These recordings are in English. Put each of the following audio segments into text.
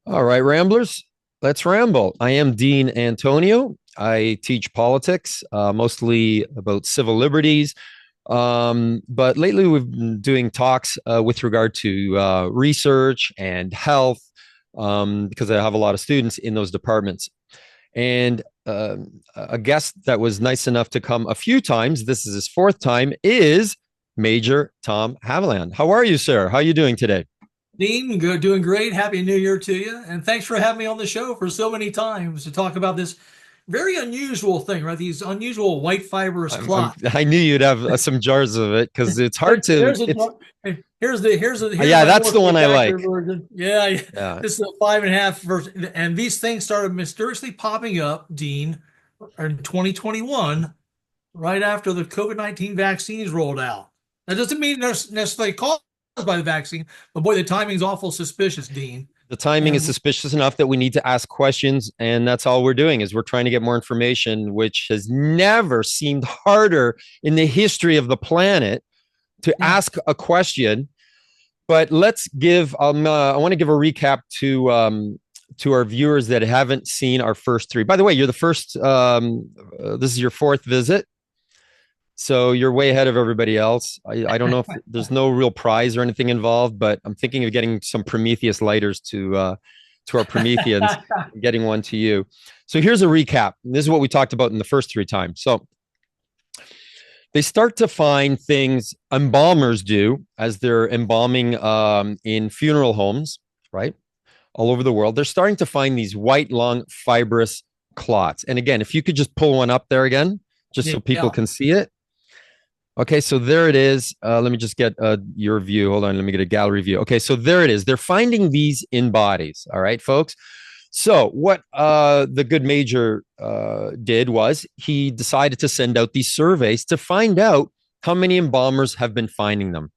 All right, Ramblers, let's ramble. I am Dean Antonio. I teach politics, mostly about civil liberties. But lately, we've been doing talks with regard to research and health because I have a lot of students in those departments. And a guest that was nice enough to come a few times, this is his fourth time, is Major Tom Haviland. How are you, sir? How are you doing today? Dean, good, doing great. Happy New Year to you. And thanks for having me on the show for so many times to talk about this very unusual thing, right? These unusual white fibrous clots. I knew you'd have some jars of it because it's hard to. There's a It's here's yeah, my that's more the one I like. spectacular version. Yeah, yeah. Yeah, This is a 5.5 version. And these things started mysteriously popping up, Dean, in 2021, right after the COVID-19 vaccines rolled out. That doesn't mean they're necessarily caused by the vaccine, but boy, the timing's awful suspicious, Dean. the timing is And suspicious enough that we need to ask questions, and that's all we're doing is we're trying to get more information, which has never seemed harder in the history of the planet to yeah, ask a question. But let's give. I want to give a recap to our viewers that haven't seen our first three. By the way, you're the first. This is your fourth visit. So you're way ahead of everybody else. I don't know if there's no real prize or anything involved, but I'm thinking of getting some Prometheus lighters to our Prometheans, and getting one to you. So here's a recap. This is what we talked about in the first three times. So they start to find things embalmers do as they're embalming in funeral homes, right? All over the world. They're starting to find these white, long, fibrous clots. And again, if you could just pull one up there again, just so people yeah. can see it. Okay, so there it is. Let me just get your view. Hold on, let me get a gallery view. Okay, so there it is. They're finding these in bodies. All right, folks. So what the good major did was he decided to send out these surveys to find out how many embalmers have been finding them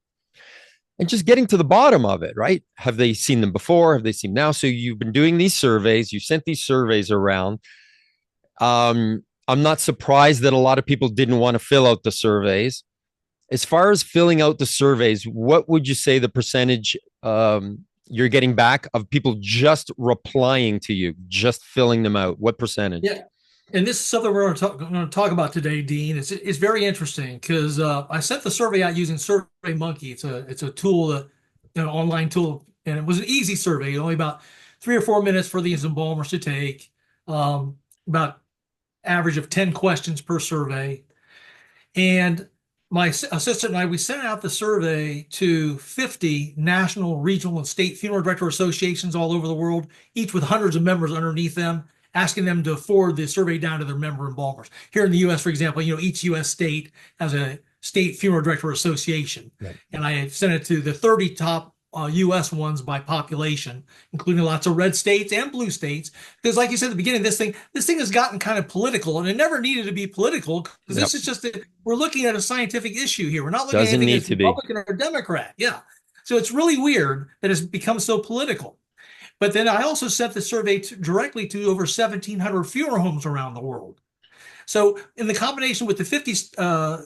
and just getting to the bottom of it, right? Have they seen them before? Have they seen them now? So you've been doing these surveys. You sent these surveys around. I'm not surprised that a lot of people didn't want to fill out the surveys. As far as filling out the surveys, what would you say the percentage you're getting back of people just replying to you, just filling them out? What percentage? Yeah. And this is something we're going to talk about today, Dean. It's very interesting because I sent the survey out using SurveyMonkey. It's a tool, online tool, and it was an easy survey, only about 3 or 4 minutes for these embalmers to take, about average of 10 questions per survey. And my assistant and I, we sent out the survey to 50 national, regional, and state funeral director associations all over the world, each with hundreds of members underneath them, asking them to forward the survey down to their member embalmers. Here in the U.S., for example, each U.S. state has a state funeral director association, Right. and I sent it to the 30 top U.S. ones by population, including lots of red states and blue states. Because, like you said at the beginning, this thing has gotten kind of political, and it never needed to be political because Yep. this is we're looking at a scientific issue here. We're not looking at Doesn't anything need that's to be. Republican or Democrat. Yeah, so it's really weird that it's become so political. But then I also sent the survey directly to over 1,700 funeral homes around the world. So, in the combination with the 50 uh,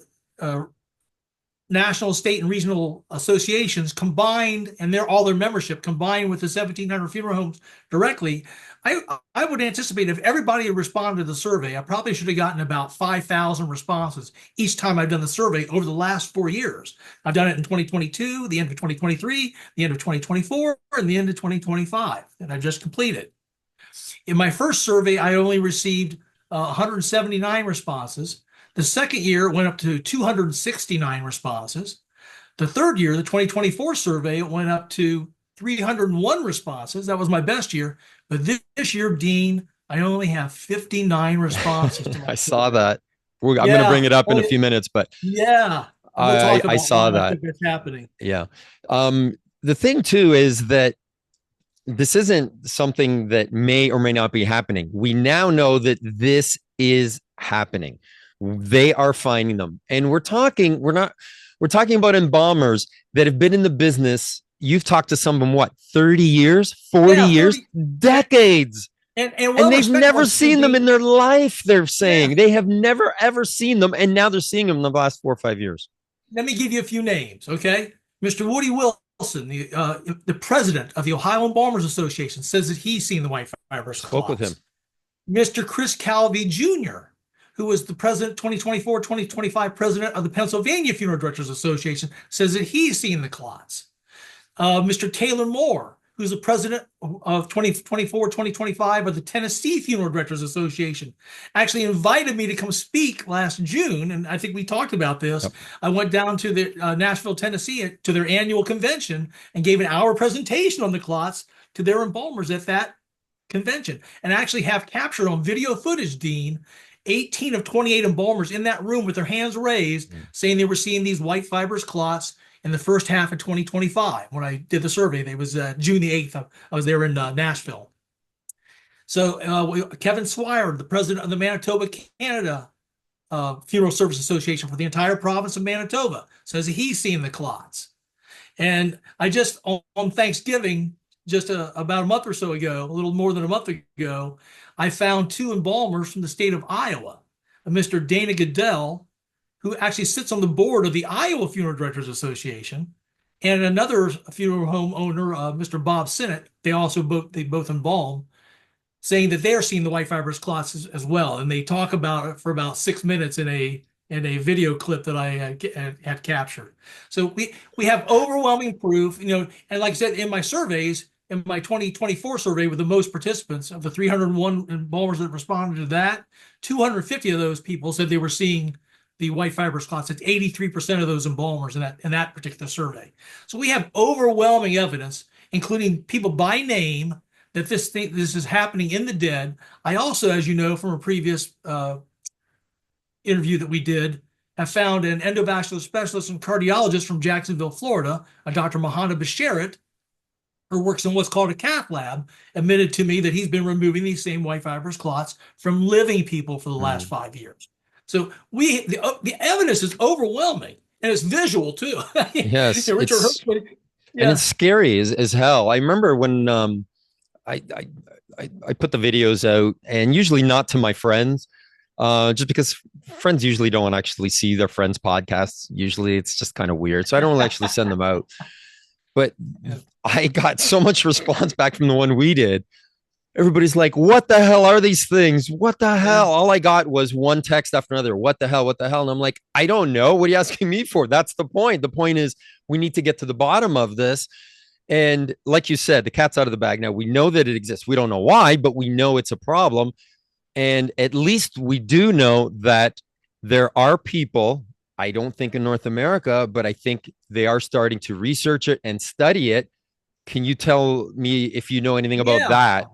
national, state, and regional associations combined, and all their membership combined with the 1,700 funeral homes directly, I would anticipate if everybody had responded to the survey, I probably should have gotten about 5,000 responses each time I've done the survey over the last 4 years. I've done it in 2022, the end of 2023, the end of 2024, and the end of 2025 that I just completed. In my first survey, I only received 179 responses. The second year it went up to 269 responses. The third year, the 2024 survey, it went up to 301 responses. That was my best year. But this year, Dean, I only have 59 responses to my I saw survey. that. I'm going to Yeah. bring it up in Oh, a few minutes, but yeah. And we'll I talk I about saw why I that. think that's happening. Yeah. The thing too is that this isn't something that may or may not be happening. We now know that this is happening. They are finding them. And we're talking about embalmers that have been in the business. You've talked to some of them, what, 30 years, 40 Yeah, years, 30 decades. and And well they've respected never ones too, seen them in Dean. their life, they're Yeah. saying. They have never, ever seen them. And now they're seeing them in the last 4 or 5 years. Let me give you a few names, okay? Mr. Woody Wilson, Wilson, the president of the Ohio Embalmers Association, says that he's seen the white fibrous Spoke with him. clots. Mr. Chris Calvi Jr., who was the president, 2024-2025 president of the Pennsylvania Funeral Directors Association, says that he's seen the clots. Mr. Taylor Moore, who's the president of 2024-2025 of the Tennessee Funeral Directors Association, actually invited me to come speak last June, and I think we talked about this. Yep. I went down to the Nashville, Tennessee, to their annual convention and gave an hour presentation on the clots to their embalmers at that convention, and actually have captured on video footage, Dean, 18 of 28 embalmers in that room with their hands raised, saying they were seeing these white fibrous clots in the first half of 2025. When I did the survey, it was June the 8th. I was there in Nashville. So Kevin Swire, the president of the Manitoba, Canada Funeral Service Association for the entire province of Manitoba, says he's seen the clots. And I just, on Thanksgiving, just about a month or so ago, a little more than a month ago, I found two embalmers from the state of Iowa, Mr. Dana Goodell, who actually sits on the board of the Iowa Funeral Directors Association, and another funeral home owner, Mr. Bob Sinnott. They both embalm, saying that they're seeing the white fibrous clots as well. And they talk about it for about 6 minutes in a video clip that I had captured. So we have overwhelming proof, and like I said, in my surveys, in my 2024 survey with the most participants, of the 301 embalmers that responded to that, 250 of those people said they were seeing the white fibrous clots. It's 83% of those embalmers in that particular survey. So we have overwhelming evidence, including people by name, that this is happening in the dead. I also, as you know from a previous interview that we did, have found an endovascular specialist and cardiologist from Jacksonville, Florida, a Dr. Mahana Basharat, who works in what's called a cath lab, admitted to me that he's been removing these same white fibrous clots from living people for the last 5 years. So the evidence is overwhelming, and it's visual too. Yes, and it's scary as hell. I remember when I put the videos out, and usually not to my friends, just because friends usually don't actually see their friends' podcasts. Usually it's just kind of weird, so I don't actually send them out. But I got so much response back from the one we did. Everybody's like, what the hell are these things? What the hell? All I got was one text after another. What the hell? What the hell? And I'm like, I don't know. What are you asking me for? That's the point. The point is we need to get to the bottom of this. And like you said, the cat's out of the bag. Now we know that it exists. We don't know why, but we know it's a problem. And at least we do know that there are people, I don't think in North America, but I think they are starting to research it and study it. Can you tell me if you know anything about that?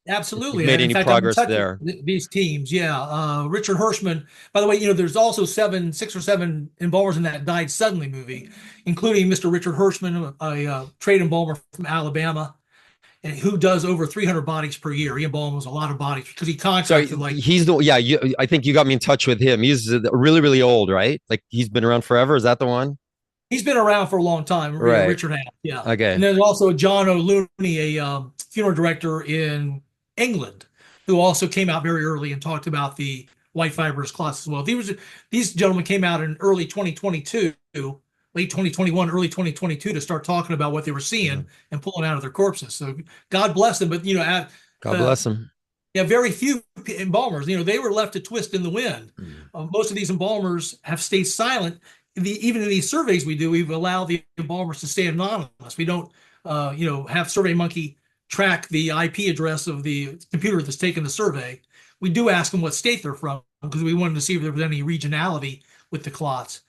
Absolutely. Made any progress there? These teams, Richard Hirschman. By the way, there's also 6 or 7 embalmers in that died suddenly movie, including Mr. Richard Hirschman, a trade embalmer from Alabama, and who does over 300 bodies per year. He embalms a lot of bodies because he contracted. So he's the I think you got me in touch with him. He's really, really old, right? Like he's been around forever. Is that the one? He's been around for a long time. Right. Richard has. Yeah. Okay. And there's also John O'Looney, a funeral director in England, who also came out very early and talked about the white fibrous clots as well. These gentlemen came out in early 2022, late 2021, early 2022 to start talking about what they were seeing and pulling out of their corpses. So God bless them. But, God bless them. Yeah, very few embalmers, they were left to twist in the wind. Most of these embalmers have stayed silent. Even in these surveys we do, we've allowed the embalmers to stay anonymous. We don't, have SurveyMonkey track the IP address of the computer that's taken the survey. We do ask them what state they're from because we wanted to see if there was any regionality with the clots.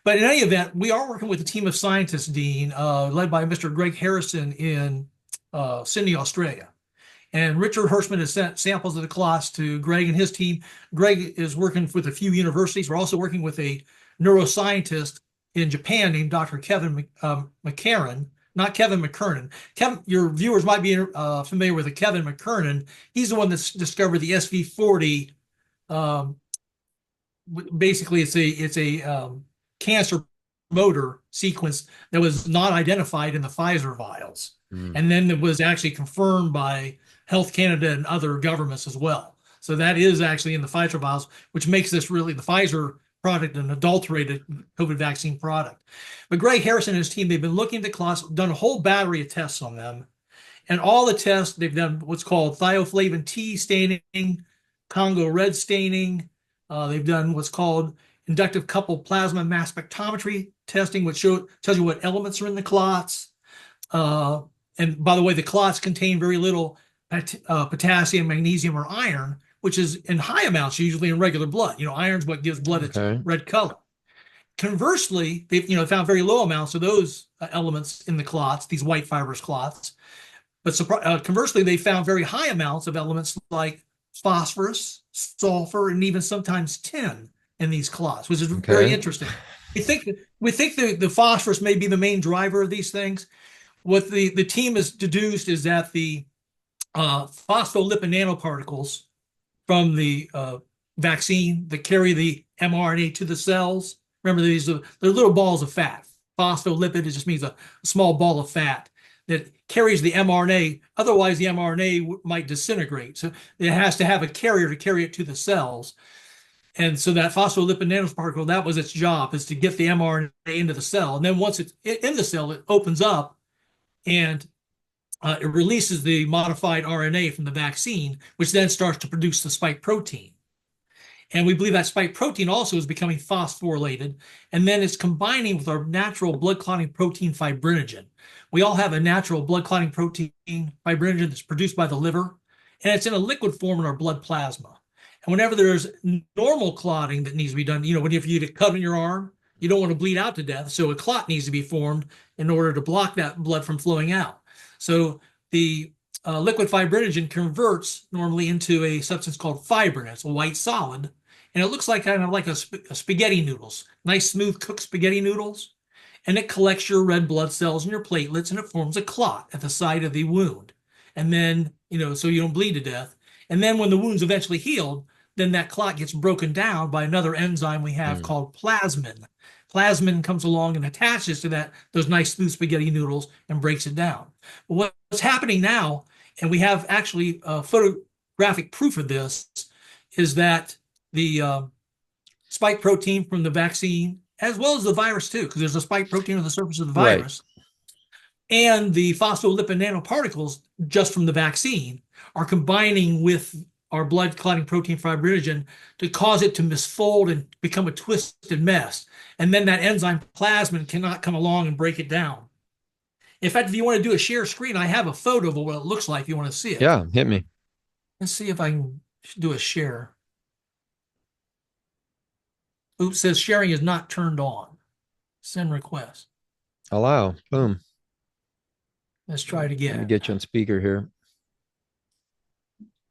But in any event, we are working with a team of scientists, Dean, led by Mr. Greg Harrison in Sydney, Australia. And Richard Hirschman has sent samples of the clots to Greg and his team. Greg is working with a few universities. We're also working with a neuroscientist in Japan named Dr. Kevin McCarran. Not Kevin McKernan. Kevin, your viewers might be familiar with Kevin McKernan. He's the one that's discovered the SV40. Basically, it's a cancer motor sequence that was not identified in the Pfizer vials, and then it was actually confirmed by Health Canada and other governments as well. So that is actually in the Pfizer vials, which makes this really the Pfizer product, an adulterated COVID vaccine product. But Greg Harrison and his team, they've been looking at the clots, done a whole battery of tests on them. And all the tests, they've done what's called thioflavin T staining, Congo red staining. They've done what's called inductive coupled plasma mass spectrometry testing, which tells you what elements are in the clots. And by the way, the clots contain very little potassium, magnesium, or iron, which is in high amounts usually in regular blood. Iron's what gives blood its red color. Conversely, they've found very low amounts of those elements in the clots, these white fibrous clots. But conversely, they found very high amounts of elements like phosphorus, sulfur, and even sometimes tin in these clots, which is very interesting. We think the phosphorus may be the main driver of these things. What the team has deduced is that the phospholipid nanoparticles from the vaccine that carry the mRNA to the cells. Remember, they're little balls of fat. Phospholipid, it just means a small ball of fat that carries the mRNA. Otherwise, the mRNA might disintegrate. So it has to have a carrier to carry it to the cells. And so that phospholipid nanoparticle, that was its job, is to get the mRNA into the cell. And then once it's in the cell, it opens up and it releases the modified RNA from the vaccine, which then starts to produce the spike protein. And we believe that spike protein also is becoming phosphorylated, and then it's combining with our natural blood clotting protein fibrinogen. We all have a natural blood clotting protein, fibrinogen, that's produced by the liver, and it's in a liquid form in our blood plasma. And whenever there's normal clotting that needs to be done, if you get a cut on your arm, you don't want to bleed out to death, so a clot needs to be formed in order to block that blood from flowing out. So the liquid fibrinogen converts normally into a substance called fibrin. It's a white solid, and it looks like kind of like a spaghetti noodles, nice smooth cooked spaghetti noodles, and it collects your red blood cells and your platelets, and it forms a clot at the site of the wound. And then, so you don't bleed to death. And then when the wound's eventually healed, then that clot gets broken down by another enzyme we have called plasmin. Plasmin comes along and attaches to those nice smooth spaghetti noodles and breaks it down. But what's happening now, and we have actually photographic proof of this, is that the spike protein from the vaccine, as well as the virus too, because there's a spike protein on the surface of the virus, and the phospholipid nanoparticles just from the vaccine are combining with our blood clotting protein fibrinogen to cause it to misfold and become a twisted mess. And then that enzyme plasmin cannot come along and break it down. In fact, if you want to do a share screen, I have a photo of what it looks like if you want to see it. Yeah, hit me. Let's see if I can do a share. Oops, says sharing is not turned on. Send request. Allow. Boom. Let's try it again. Let me get you on speaker here.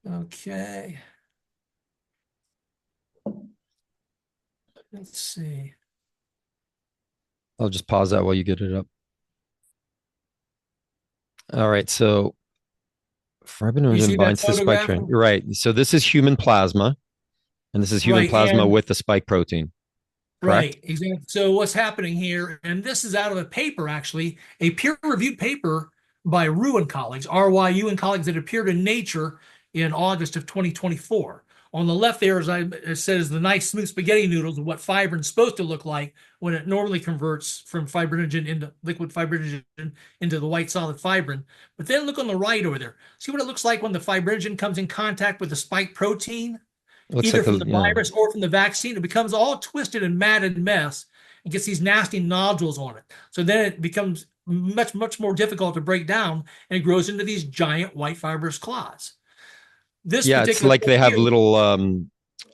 Okay. Let's see. I'll just pause that while you get it up. All right. So fibrinogen binds to spike protein. Right. So this is human plasma, and this is human plasma with the spike protein. Correct? Right. Exactly. So what's happening here, and this is out of a paper, actually, a peer-reviewed paper by Ryu and colleagues, RYU and colleagues, that appeared in Nature in August of 2024. On the left there, as it says, the nice smooth spaghetti noodles of what fibrin's supposed to look like when it normally converts from fibrinogen into liquid fibrinogen into the white solid fibrin. But then look on the right over there. See what it looks like when the fibrinogen comes in contact with the spike protein? Either from the virus or from the vaccine. It becomes all twisted and matted mess and gets these nasty nodules on it. So then it becomes much, much more difficult to break down, and it grows into these giant white fibrous clots. It's like they have little,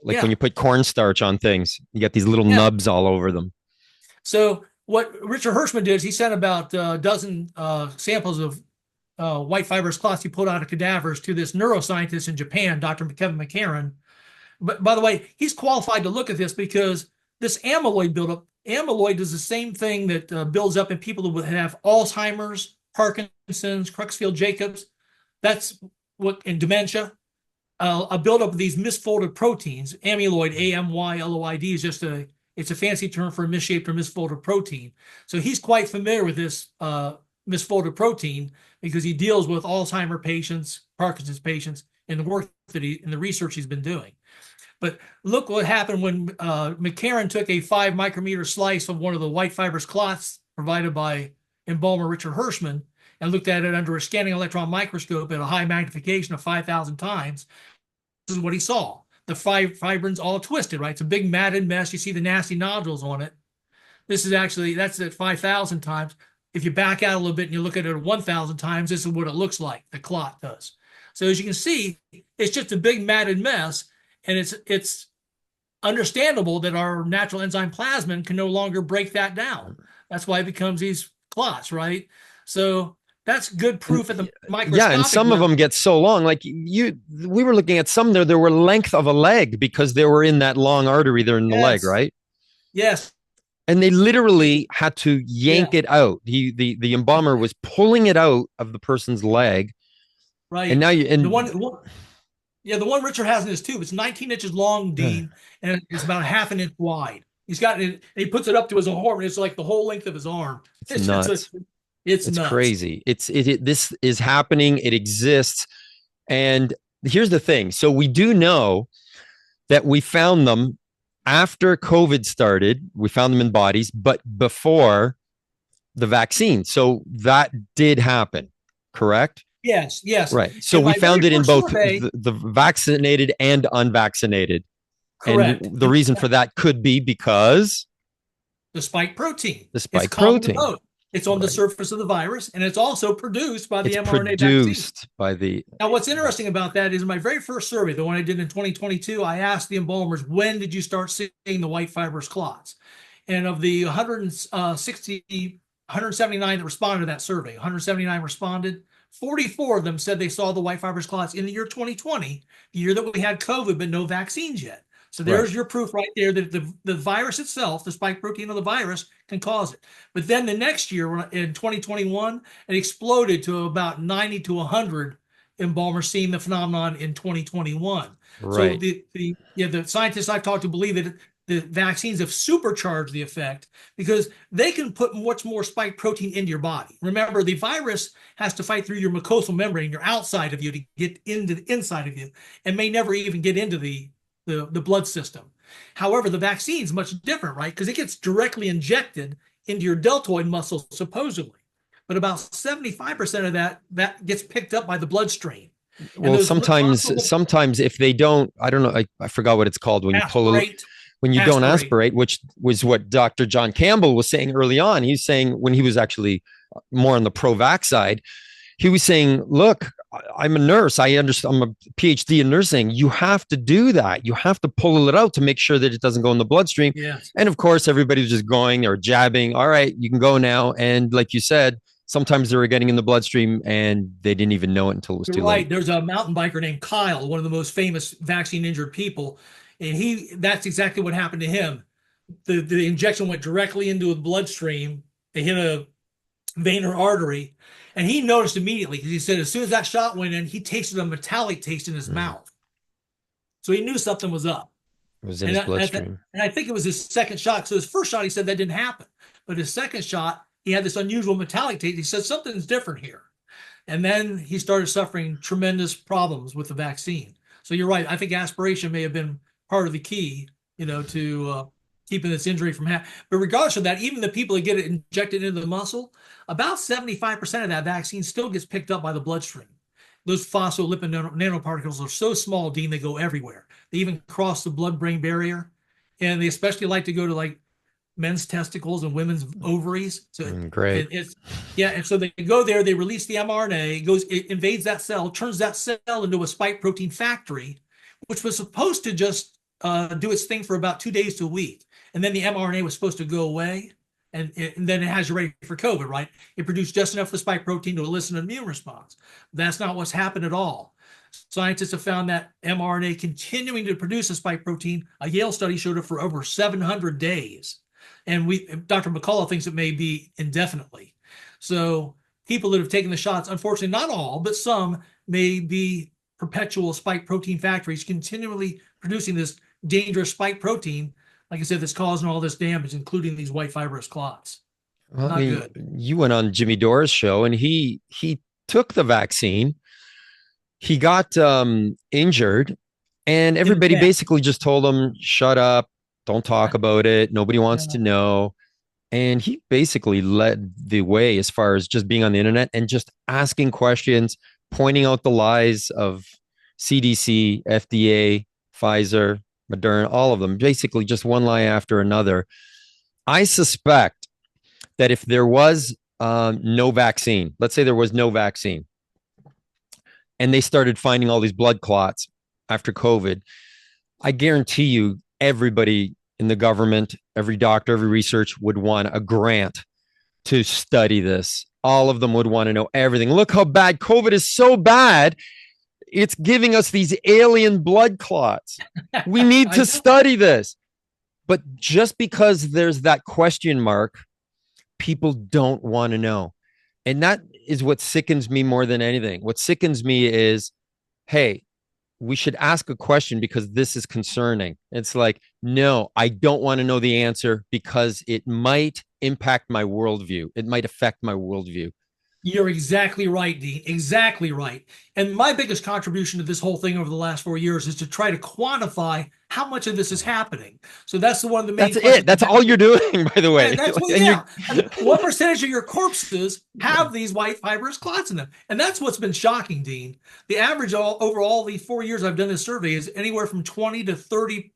when you put cornstarch on things, you get these little nubs all over them. So what Richard Hirschman did is he sent about a dozen samples of white fibrous clots he pulled out of cadavers to this neuroscientist in Japan, Dr. Kevin McCarran. But by the way, he's qualified to look at this because this amyloid buildup, amyloid is the same thing that builds up in people who have Alzheimer's, Parkinson's, Creutzfeldt-Jacobs. That's what in dementia. A buildup of these misfolded proteins. Amyloid, AMYLOID, is just it's a fancy term for a misshaped or misfolded protein. So he's quite familiar with this misfolded protein because he deals with Alzheimer patients, Parkinson's patients, in the work in the research he's been doing. But look what happened when McCarran took a 5 micrometer slice of one of the white fibrous clots provided by embalmer Richard Hirschman and looked at it under a scanning electron microscope at a high magnification of 5,000 times. This is what he saw. The fibrins all twisted, right? It's a big matted mess. You see the nasty nodules on it. This is actually, that's at 5,000 times. If you back out a little bit and you look at it at 1,000 times, this is what it looks like, the clot does. So as you can see, it's just a big matted mess, and it's understandable that our natural enzyme plasmin can no longer break that down. That's why it becomes these clots, right? So that's good proof at the Yeah, and microscopic some of level. them get so long. Like we were looking at some there were length of a leg because they were in that long artery there in the leg, Yes, right? yes, And they literally had to yeah, yank it out. The embalmer was pulling it out of the person's leg, and right. now you The and one, yeah, the one Richard has in his tube, it's 19 inches long, Dean, and it's about half an inch wide. He's got it, and he puts it up to his arm, and it's like the whole length of his arm. it's It's just nuts. it's It's nuts. crazy. This is happening. It exists. And here's the thing. So we do know that we found them after COVID started. We found them in bodies, but before the vaccine. So that did happen, correct? Yes, yes. Right. So In we my very found it in first both survey, the vaccinated and unvaccinated. And correct. the reason for that could be because The spike protein. the It's spike common to protein. both. It's on the Right. surface of the virus, and it's also produced by the It's mRNA vaccine. produced by the Now, what's interesting about that is my very first survey, the one I did in 2022, I asked the embalmers, when did you start seeing the white fibrous clots? And of the 160, 179 that responded to that survey, 179 responded. 44 of them said they saw the white fibrous clots in the year 2020, the year that we had COVID, but no vaccines yet. So right. there's your proof right there that the virus itself, the spike protein of the virus, can cause it. But then the next year, in 2021, it exploded to about 90 to 100 embalmers seeing the phenomenon in 2021. So Right. the scientists I've talked to believe that the vaccines have supercharged the effect because they can put much more spike protein into your body. Remember, the virus has to fight through your mucosal membrane, your outside of you, to get into the inside of you, and may never even get into the blood system. However, the vaccine is much different, right? Because it gets directly injected into your deltoid muscle, supposedly. But about 75% of that gets picked up by the bloodstream. And Well, those muscle sometimes if they don't, I don't know, I forgot what it's called when you pull aspirate, when you don't aspirate. aspirate, which was what Dr. John Campbell was saying early on. He's saying when he was actually more on the pro-vax side, he was saying, look, I'm a nurse. I understand. I'm a PhD in nursing. You have to do that. You have to pull it out to make sure that it doesn't go in the bloodstream. Yes. And of course, everybody's just going or jabbing. All right, you can go now. And like you said, sometimes they were getting in the bloodstream and they didn't even know it until it was You're too late. right. There's a mountain biker named Kyle, one of the most famous vaccine injured people. And that's exactly what happened to him. The injection went directly into the bloodstream. It hit a vein or artery. And he noticed immediately because he said as soon as that shot went in, he tasted a metallic taste in his Mm. mouth. So he knew something was up. It was in And his and bloodstream. I think it was his second shot. So his first shot, he said that didn't happen. But his second shot, he had this unusual metallic taste. He said something's different here. And then he started suffering tremendous problems with the vaccine. So you're right. I think aspiration may have been part of the key, to keeping this injury from happening. But regardless of that, even the people that get it injected into the muscle, about 75% of that vaccine still gets picked up by the bloodstream. Those phospholipid nanoparticles are so small, Dean, they go everywhere. They even cross the blood-brain barrier. And they especially like to go to like men's testicles and women's ovaries. So Great. it's yeah, and so they go there, they release the mRNA, it invades that cell, turns that cell into a spike protein factory, which was supposed to just do its thing for about 2 days to a week, and then the mRNA was supposed to go away, and then it has you ready for COVID, right? It produced just enough of the spike protein to elicit an immune response. That's not what's happened at all. Scientists have found that mRNA continuing to produce a spike protein. A Yale study showed it for over 700 days. And Dr. McCullough thinks it may be indefinitely. So people that have taken the shots, unfortunately, not all, but some may be perpetual spike protein factories continually producing this dangerous spike protein, like I said, that's causing all this damage, including these white fibrous clots. Well, I Not mean, good. you went on Jimmy Dore's show and he took the vaccine. He got injured And in everybody advance. basically just told him, shut up, don't talk about it. Nobody wants to Yeah. know. And he basically led the way as far as just being on the internet and just asking questions, pointing out the lies of CDC, FDA, Pfizer, Moderna, all of them, basically just one lie after another. I suspect that if there was no vaccine, let's say there was no vaccine, and they started finding all these blood clots after COVID, I guarantee you everybody in the government, every doctor, every research would want a grant to study this. All of them would want to know everything. Look how bad COVID is, so bad. It's giving us these alien blood clots. We need I to know. study this. But just because there's that question mark, people don't want to know. And that is what sickens me more than anything. What sickens me is, hey, we should ask a question because this is concerning. It's like, no, I don't want to know the answer because it might impact my worldview. It might affect my worldview. You're exactly right, Dean. Exactly right. And my biggest contribution to this whole thing over the last 4 years is to try to quantify how much of this is happening. So that's the one of the main That's it. questions. That's all you're doing, by the way. And that's what, And you're, yeah. And what percentage of your corpses have these white fibrous clots in them? And that's what's been shocking, Dean. The average over all the 4 years I've done this survey is anywhere from 20 to 30%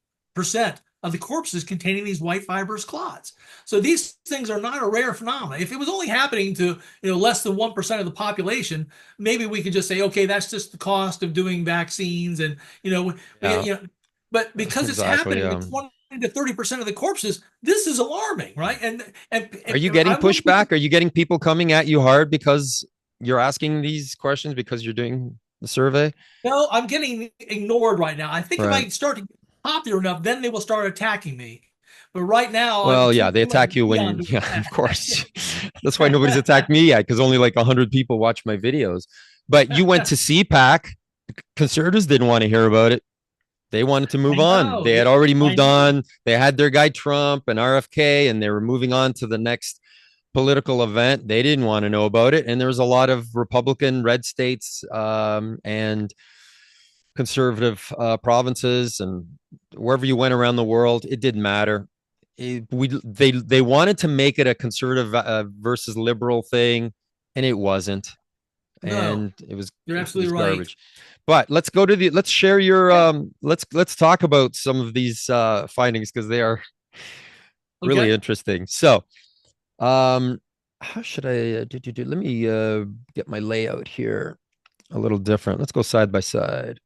of the corpses containing these white fibrous clots. So these things are not a rare phenomenon. If it was only happening to less than 1% of the population, maybe we could just say, okay, that's just the cost of doing vaccines, and yeah, but because it's exactly. happening to 20 to 30% of the corpses, this is alarming, right? Are you And getting I want people. pushback? Are you getting people coming at you hard because you're asking these questions because you're doing the survey? No, I'm getting ignored right now. I think if Right. I start to get popular enough, then they will start attacking me. But right now, Well, yeah, too they much attack you neon when, doing yeah, of course. That's why nobody's that. attacked me yet, because only like 100 people watch my videos. But you went to CPAC. Conservatives didn't want to hear about it. They wanted to I move on. know. They Yeah, had already I moved know. on. They had their guy Trump and RFK, and they were moving on to the next political event. They didn't want to know about it. And there was a lot of Republican red states and conservative provinces, and wherever you went around the world, it didn't matter. They wanted to make it a conservative versus liberal thing, and it wasn't, No, and you're it was absolutely right. garbage. But let's share your Yeah. let's talk about some of these findings because they are really Okay. interesting. So how should I do? Let me get my layout here a little different. Let's go side by side.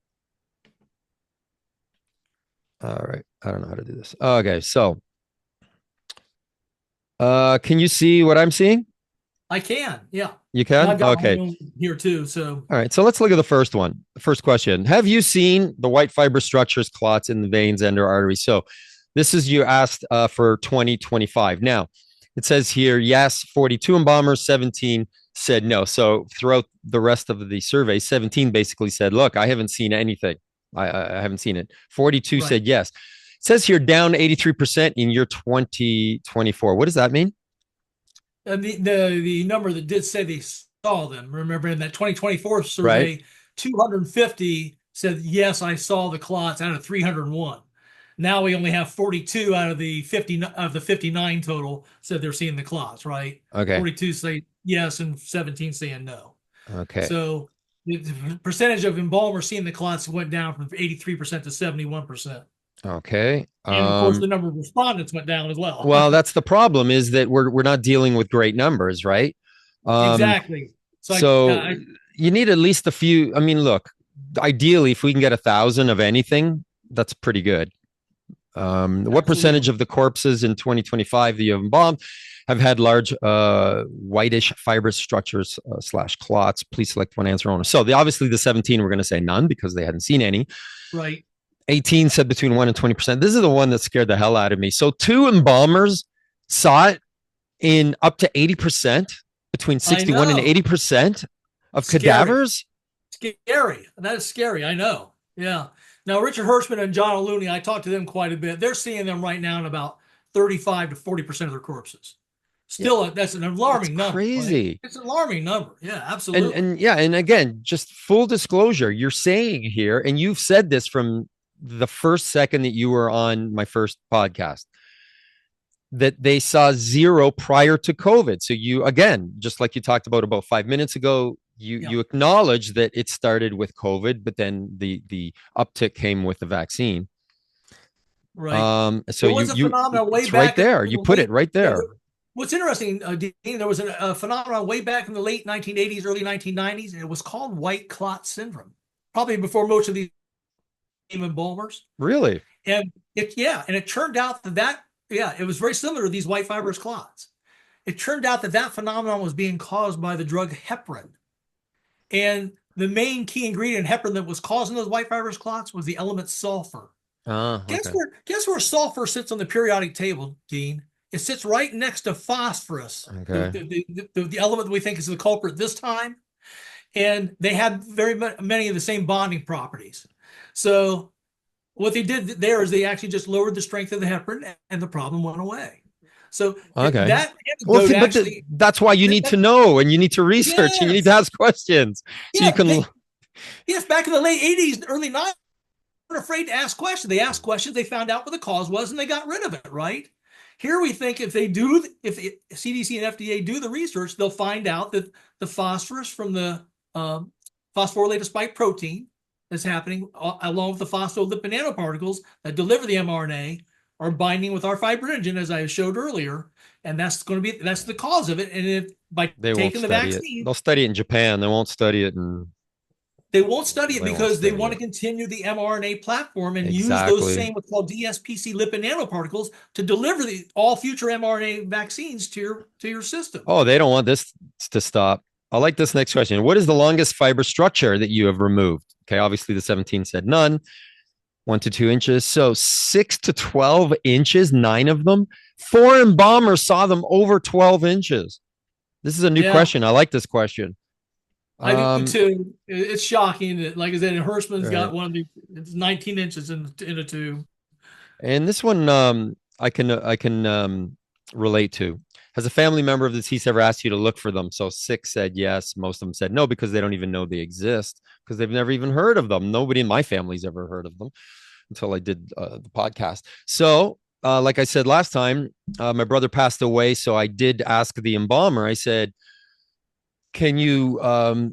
All right. I don't know how to do this. Okay. So, can you see what I'm seeing? I can. Yeah. You And can? I've got my Okay. own here too. So, All right. So let's look at the first one. First question. Have you seen the white fiber structures, clots in the veins and or arteries? So this is you asked for 2025. Now, it says here, yes, 42 embalmers, 17 said no. So throughout the rest of the survey, 17 basically said, look, I haven't seen anything. I haven't seen it. 42 right. said yes. It says here down 83% in year 2024. What does that mean? And the number that did say they saw them, remember in that 2024 Right. survey, 250 said, yes, I saw the clots out of 301. Now we only have 42 out of the 59 total said they're seeing the clots, right? Okay. 42 say yes and 17 saying no. Okay. So the percentage of embalmers seeing the clots went down from 83% to 71%. Okay. And of course, the number of respondents went down as well. Well, that's the problem is that we're not dealing with great numbers, right? Um, Exactly. So so you need at least a few. I mean, look, ideally, if we can get 1,000 of anything, that's pretty good. What percentage absolutely. of the corpses in 2025 that you have embalmed have had large whitish fibrous structures slash clots? Please select one answer only. So obviously the 17 we're going to say none because they hadn't seen any. Right. 18 said between 1 and 20%. This is the one that scared the hell out of me. So two embalmers saw it in up to 80%, between I 61 and know. 80% of Scary. cadavers. Scary. That is scary. I know. Yeah. Now, Richard Hirschman and John O'Looney, I talked to them quite a bit. They're seeing them right now in about 35 to 40% of their corpses. Yeah, Still, that's an it's alarming number, right? crazy. It's an alarming number. Yeah, And absolutely. and yeah, and again, just full disclosure, you're saying here, and you've said this from the first second that you were on my first podcast, that they saw zero prior to COVID. So you, again, just like you talked about 5 minutes ago, Yeah, you acknowledge that it started with COVID, but then the uptick came with the vaccine. right. So There was a phenomenon way it's right back in there. You the put it late, right yeah, there. what's interesting, Dean, there was a phenomenon way back in the late 1980s, early 1990s, and it was called white clot syndrome, probably before most of these embalmers. Really? And it turned out that it was very similar to these white fibrous clots. It turned out that that phenomenon was being caused by the drug heparin. And the main key ingredient in heparin that was causing those white fibrous clots was the element sulfur. Okay. Guess where sulfur sits on the periodic table, Dean? It sits right next to phosphorus, Okay. the element that we think is the culprit this time. And they had very many of the same bonding properties. So what they did there is they actually just lowered the strength of the heparin and the problem went away. So Okay. that Well, anecdote see, but actually, that's why you need that, to know, and you need to research, and you need to yes, ask questions so you yeah, can. yes, back in the late 80s, early 90s, weren't afraid to ask questions. They asked questions, they found out what the cause was, and they got rid of it, right? Here we think if the CDC and FDA do the research, they'll find out that the phosphorus from the phosphorylated spike protein that's happening, along with the phospholipid nanoparticles that deliver the mRNA, are binding with our fibrinogen, as I showed earlier, and that's the cause of it. And if by They won't taking the study it. vaccine, They'll study it in Japan. They won't study it in. they won't study it They won't because they study want to it. continue the mRNA platform and use those Exactly. same what's called DSPC lipid nanoparticles to deliver all future mRNA vaccines to your system. Oh, they don't want this to stop. I like this next question. What is the longest fiber structure that you have removed? Okay, obviously the 17 said none. 1 to 2 inches. So 6 to 12 inches, 9 of them. Four embalmers saw them over 12 inches. This is a new Yeah, question. I like this question. I do Um, too. It's shocking that, like I said, Hirschman's got right. one of the it's 19 inches in a tube. And this one, I can relate to. Has a family member of the deceased ever asked you to look for them? So 6 said yes. Most of them said no because they don't even know they exist because they've never even heard of them. Nobody in my family's ever heard of them until I did the podcast. So, like I said last time, my brother passed away. So I did ask the embalmer. I said, "Can you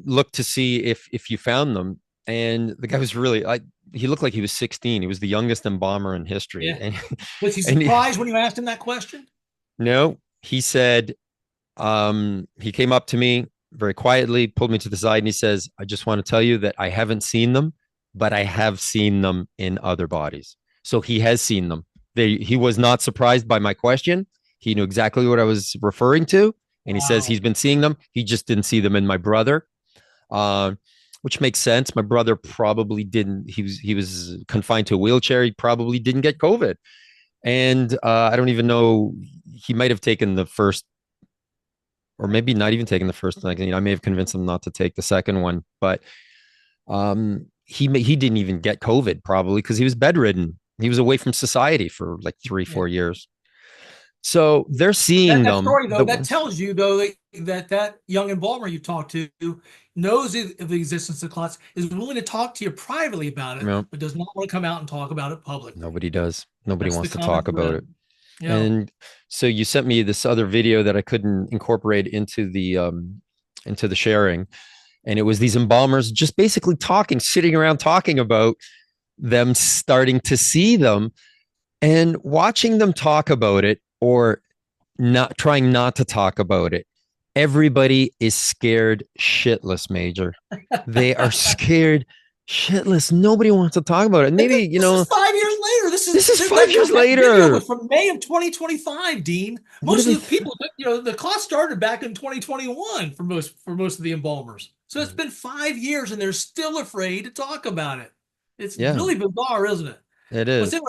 look to see if you found them?" And the guy was really, he looked like he was 16. He was the youngest embalmer in history, Yeah. and Was he and surprised when you asked him that question? no, he said, he came up to me very quietly, pulled me to the side, and he says, "I just want to tell you that I haven't seen them, but I have seen them in other bodies." So he has seen them. He was not surprised by my question. He knew exactly what I was referring to. And he says Wow. he's been seeing them. He just didn't see them in my brother, uh, which makes sense. My brother probably didn't. He was confined to a wheelchair. He probably didn't get COVID. And I don't even know. He might have taken the first, or maybe not even taking the first. Like, I may have convinced him not to take the second one, but he didn't even get COVID probably because he was bedridden. He was away from society for like three, Yeah. 4 years. So they're seeing That them. story though, The that tells you though that young embalmer you talked to knows of the existence of clots, is willing to talk to you privately about you it, know, but does not want to come out and talk about it publicly. nobody does. Nobody That's the wants to common talk about thread. it. Yeah. And so you sent me this other video that I couldn't incorporate into the sharing, and it was these embalmers just basically talking, sitting around talking about them starting to see them and watching them talk about it or not trying not to talk about it. Everybody is scared shitless, Major. They are scared shitless. Nobody wants to talk about it. And Maybe, this is 5 years later. this is five That years that video later. was from May of 2025, Dean. What are Most they? of the people, the clock started back in 2021 for most of the embalmers. So it's been 5 years and they're still afraid to talk about it. It's Yeah, really bizarre, isn't it? it What's is.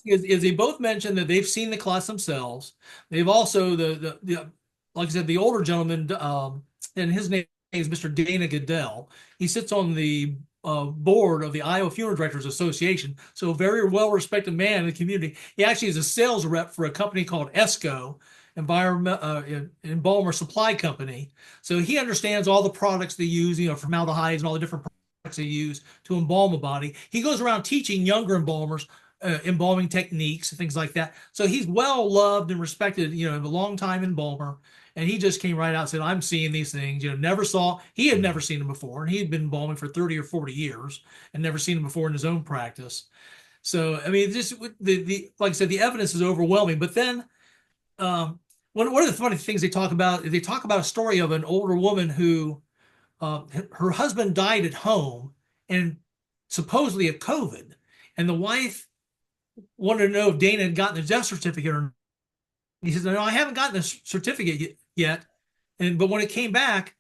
interesting is they both mentioned that they've seen the clots themselves. They've also like I said, the older gentleman, and his name is Mr. Dana Goodell. He sits on the board of the Iowa Funeral Directors Association, so a very well respected man in the community. He actually is a sales rep for a company called ESCO, Environment Embalmer Supply Company. So he understands all the products they use, formaldehydes and all the different they use to embalm a body. He goes around teaching younger embalmers embalming techniques and things like that. So he's well loved and respected, a long time embalmer. And he just came right out and said, I'm seeing these things, he had never seen them before. And he had been embalming for 30 or 40 years and never seen them before in his own practice. So, I mean, just like I said, the evidence is overwhelming. But then one of the funny things they talk about a story of an older woman who her husband died at home and supposedly of COVID. And the wife wanted to know if Dana had gotten the death certificate or not. He says, no, I haven't gotten the certificate yet. But when it came back,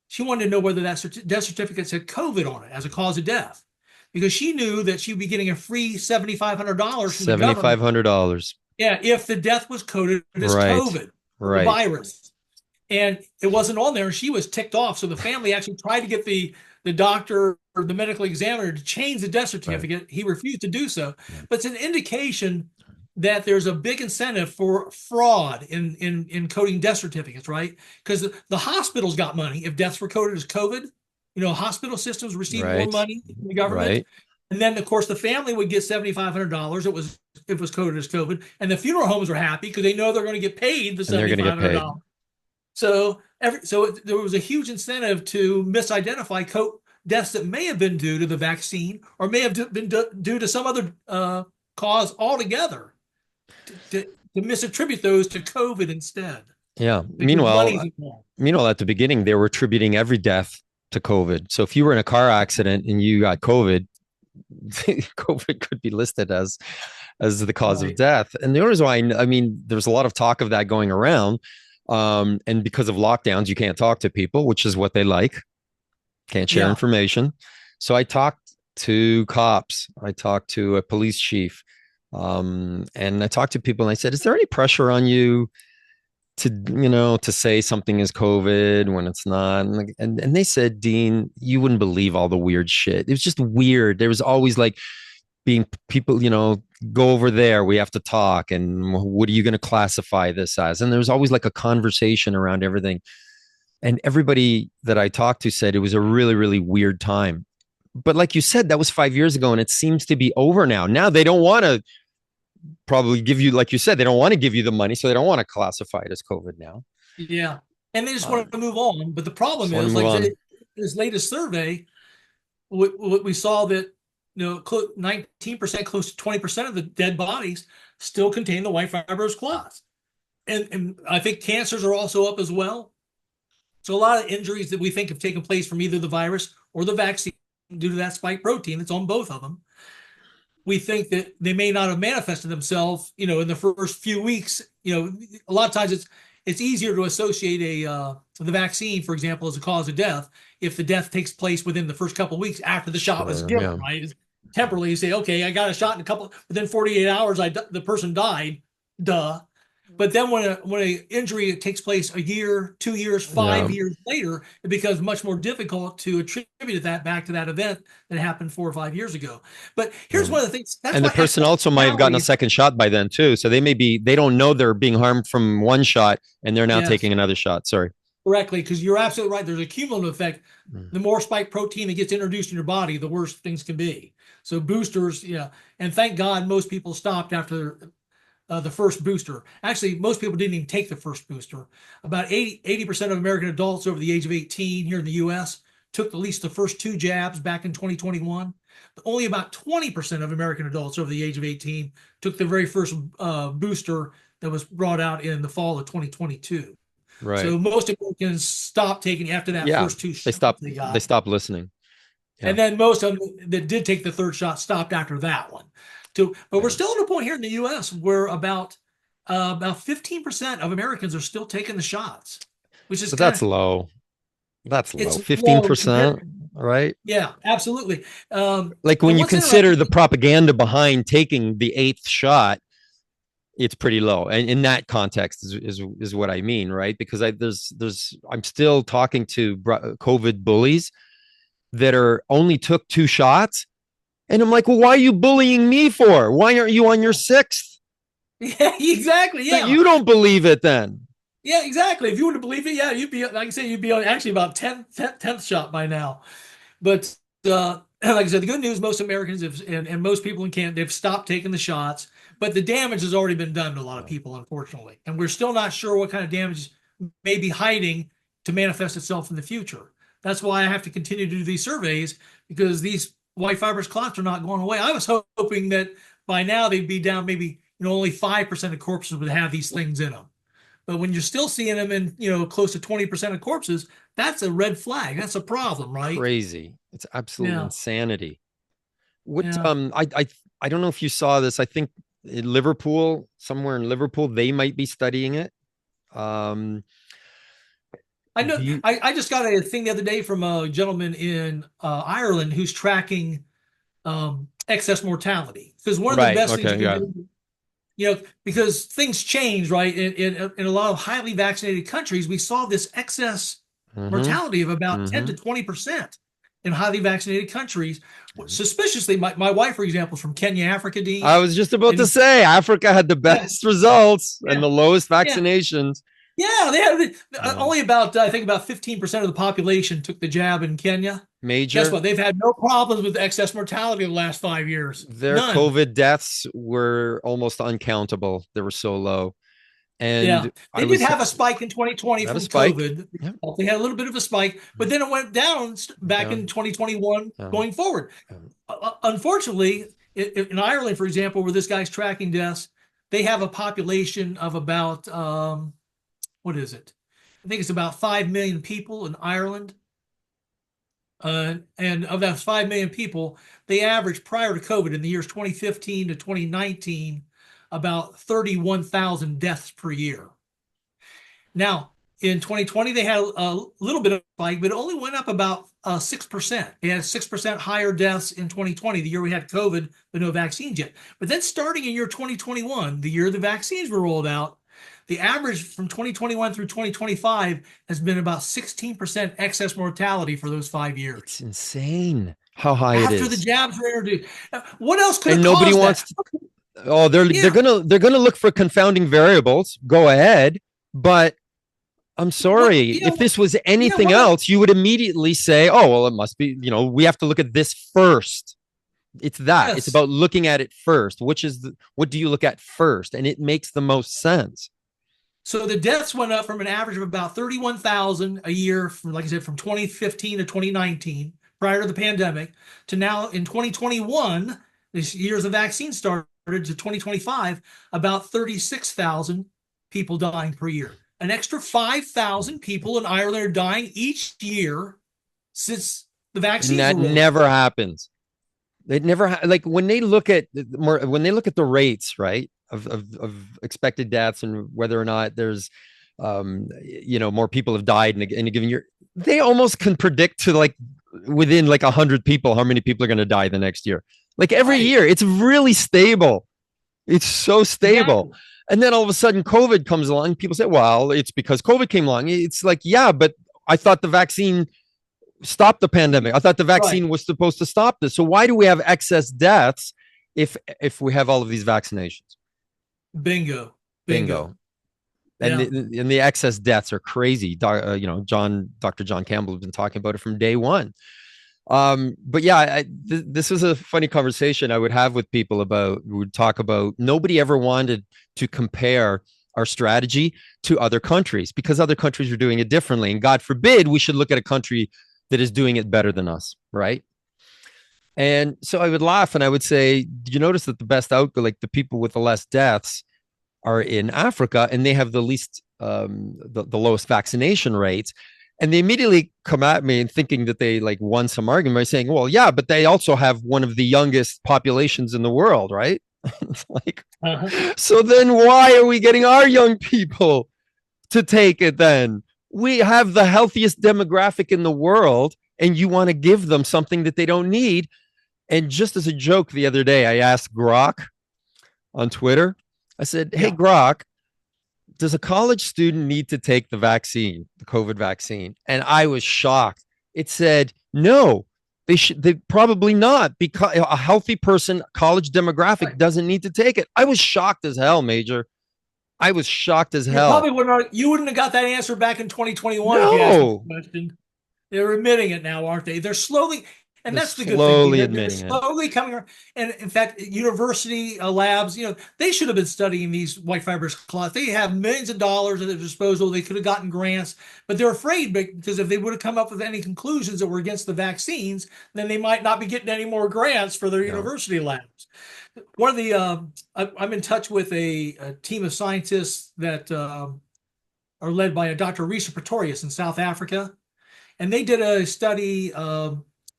she wanted to know whether that death certificate said COVID on it as a cause of death, because she knew that she'd be getting a free $7,500 from the government. $7,500. Yeah, if the death was coded as Right. COVID, Right. the virus. And it wasn't on there, and she was ticked off. So the family actually tried to get the doctor or the medical examiner to change the death certificate. Right. He refused to do so. Yeah. But it's an indication that there's a big incentive for fraud in coding death certificates, right? Because the hospitals got money if deaths were coded as COVID. Hospital systems receive more money from the government. Right. And then, of course, the family would get $7,500. It was coded as COVID. And the funeral homes are happy because they know they're going to get paid the $7,500. So there was a huge incentive to misidentify deaths that may have been due to the vaccine or may have been due to some other cause altogether, to misattribute those to COVID instead. Yeah. Meanwhile, at the beginning, they were attributing every death to COVID. So if you were in a car accident and you got COVID, COVID could be listed as the cause of death. And the reason why, there's a lot of talk of that going around. And because of lockdowns, you can't talk to people, which is what they like. Can't share information. So I talked to cops. I talked to a police chief. And I talked to people and I said, is there any pressure on you to say something is COVID when it's not? And they said, Dean, you wouldn't believe all the weird shit. It was just weird. There was always like being people, go over there, we have to talk. And what are you going to classify this as? And there was always like a conversation around everything. And everybody that I talked to said it was a really, really weird time. But like you said, that was 5 years ago and it seems to be over now. Now they don't want to probably give you, like you said, they don't want to give you the money. So they don't want to classify it as COVID now. Yeah. And they just want to move on. But the problem is, like this latest survey, we saw that 19%, close to 20% of the dead bodies still contain the white fibrous clots. And I think cancers are also up as well. So a lot of injuries that we think have taken place from either the virus or the vaccine due to that spike protein that's on both of them, we think that they may not have manifested themselves, in the first few weeks. A lot of times it's easier to associate the vaccine, for example, as a cause of death if the death takes place within the first couple of weeks after the shot was given, right? It's temporally, you say, okay, I got a shot within 48 hours, the person died, duh. But then when an injury takes place a year, 2 years, 5 years later, it becomes much more difficult to attribute that back to that event that happened 4 or 5 years ago. But here's one of the things. And the person also might have gotten a second shot by then too. So they don't know they're being harmed from one shot and they're now taking another shot. Sorry. Correctly, because you're absolutely right. There's a cumulative effect. The more spike protein that gets introduced in your body, the worse things can be. So boosters, and thank God most people stopped after the first booster. Actually, most people didn't even take the first booster. About 80% of American adults over the age of 18 here in the U.S. took at least the first 2 jabs back in 2021. But only about 20% of American adults over the age of 18 took the very first booster that was brought out in the fall of 2022. Right. So most Americans stopped taking after that first 2 shots. They stopped listeing. Yeah. And then most of them that did take the third shot stopped after that one. But we're still at a point here in the U.S. where about 15% of Americans are still taking the shots, which is that's low. That's low. 15%, right? Yeah, absolutely. Like when you consider the propaganda behind taking the 8th shot, it's pretty low. And in that context is what I mean, right? Because I'm still talking to COVID bullies that only took 2 shots. And I'm like, well, why are you bullying me for? Why aren't you on your 6th? Yeah, exactly. Yeah. You don't believe it then. Yeah, exactly. If you were to believe it, you'd be, like I say, you'd be on actually about 10th shot by now. But like I said, the good news, most Americans have, and most people in Canada, they've stopped taking the shots, but the damage has already been done to a lot of people, unfortunately. And we're still not sure what kind of damage may be hiding to manifest itself in the future. That's why I have to continue to do these surveys, because these white fibrous clots are not going away. I was hoping that by now they'd be down, maybe only 5% of corpses would have these things in them. But when you're still seeing them in, close to 20% of corpses, that's a red flag. That's a problem, right? Crazy. It's absolute Yeah. insanity. What Yeah. I don't know if you saw this. I think in Liverpool, somewhere in Liverpool, they might be studying it. Um, I know. do you I just got a thing the other day from a gentleman in Ireland who's tracking excess mortality. Because one of the right, best things you okay, can yeah. do, because things change, right? In a lot of highly vaccinated countries, we saw this excess Mm-hmm. mortality of about 10 Mm-hmm. to 20% in highly vaccinated countries. Suspiciously, my wife, for example, is from Kenya, Africa, I Dean. was just about to And say Africa had the yeah, best results and yeah, the lowest yeah. vaccinations. Yeah, they have Yeah. only about I think about 15% of the population took the jab in Kenya. Guess Major. what? They've had no problems with excess mortality in the last 5 years. Their None. COVID deaths were almost uncountable. They were so low. Yeah, And I they did was have a spike in 2020 at a from spike. COVID. Yeah. They had a little bit of a spike, but then it went down back in Down. 2021 Down. going forward. Down. Unfortunately, in Ireland, for example, where this guy's tracking deaths, they have a population of about what is it? I think it's about 5 million people in Ireland. And of those 5 million people, they averaged prior to COVID in the years 2015 to 2019 about 31,000 deaths per year. Now, in 2020, they had a little bit of a spike, but it only went up about 6%. They had 6% higher deaths in 2020, the year we had COVID, but no vaccines yet. But then starting in year 2021, the year the vaccines were rolled out, the average from 2021 through 2025 has been about 16% excess mortality for those 5 years It's insane how high it after the is. jabs were introduced. What else could have And nobody caused that? wants to, oh, they're Yeah. gonna look for confounding variables. Go ahead. But I'm What? sorry. If this was Yeah. anything else, you would immediately say, oh, well, it must be, we have to look at this first. It's that. It's Yes. about looking at it first. What do you look at first? And it makes the most sense. So the deaths went up from an average of about 31,000 a year from, like I said, from 2015 to 2019, prior to the pandemic, to now in 2021, this year as the vaccine started, to 2025, about 36,000 people dying per year. An extra 5,000 people in Ireland are dying each year since the And vaccines that were rolled out. never happens. It never like when they look at the rates, right, of expected deaths and whether or not there's more people have died in a given year, they almost can predict to like within like 100 people how many people are going to die the next year. Like every Right. year, it's really stable. It's so stable. Exactly. And then all of a sudden COVID comes along. People say, well, it's because COVID came along. It's like, yeah, but I thought the vaccine stop the pandemic. I thought the Right. vaccine was supposed to stop this. So why do we have excess deaths if we have all of these vaccinations? Bingo. Bingo. Bingo. And Yeah. the excess deaths are crazy. Dr. John Campbell has been talking about it from day one. But yeah, this is a funny conversation I would have with people about. We would talk about nobody ever wanted to compare our strategy to other countries because other countries are doing it differently. And God forbid we should look at a country that is doing it better than us, right? And so I would laugh and I would say, do you notice that the best outcome, like the people with the less deaths, are in Africa and they have the least, the lowest vaccination rates? And they immediately come at me and thinking that they like won some argument by saying, well, yeah, but they also have one of the youngest populations in the world, right? It's like, Uh-huh. so then why are we getting our young people to take it then? We have the healthiest demographic in the world, and you want to give them something that they don't need. And just as a joke the other day, I asked Grok on Twitter, I said, hey, Yeah. Grok, does a college student need to take the vaccine, the COVID vaccine? And I was shocked. It said, no, they probably not, because a healthy person, college demographic Right. doesn't need to take it. I was shocked as hell, Major. I was shocked as You hell. probably wouldn't. You wouldn't have got that answer back in 2021 if you asked me No, the question. They're admitting it now, aren't they? They're slowly. And They're that's the good thing, Dean. slowly They're admitting it. slowly coming around. And in fact, university labs, they should have been studying these white fibrous clots. They have millions of dollars at their disposal. They could have gotten grants, but they're afraid because if they would have come up with any conclusions that were against the vaccines, then they might not be getting any more grants for their Yeah. university labs. One of the I'm in touch with a team of scientists that are led by a Dr. Risa Pretorius in South Africa, and they did a study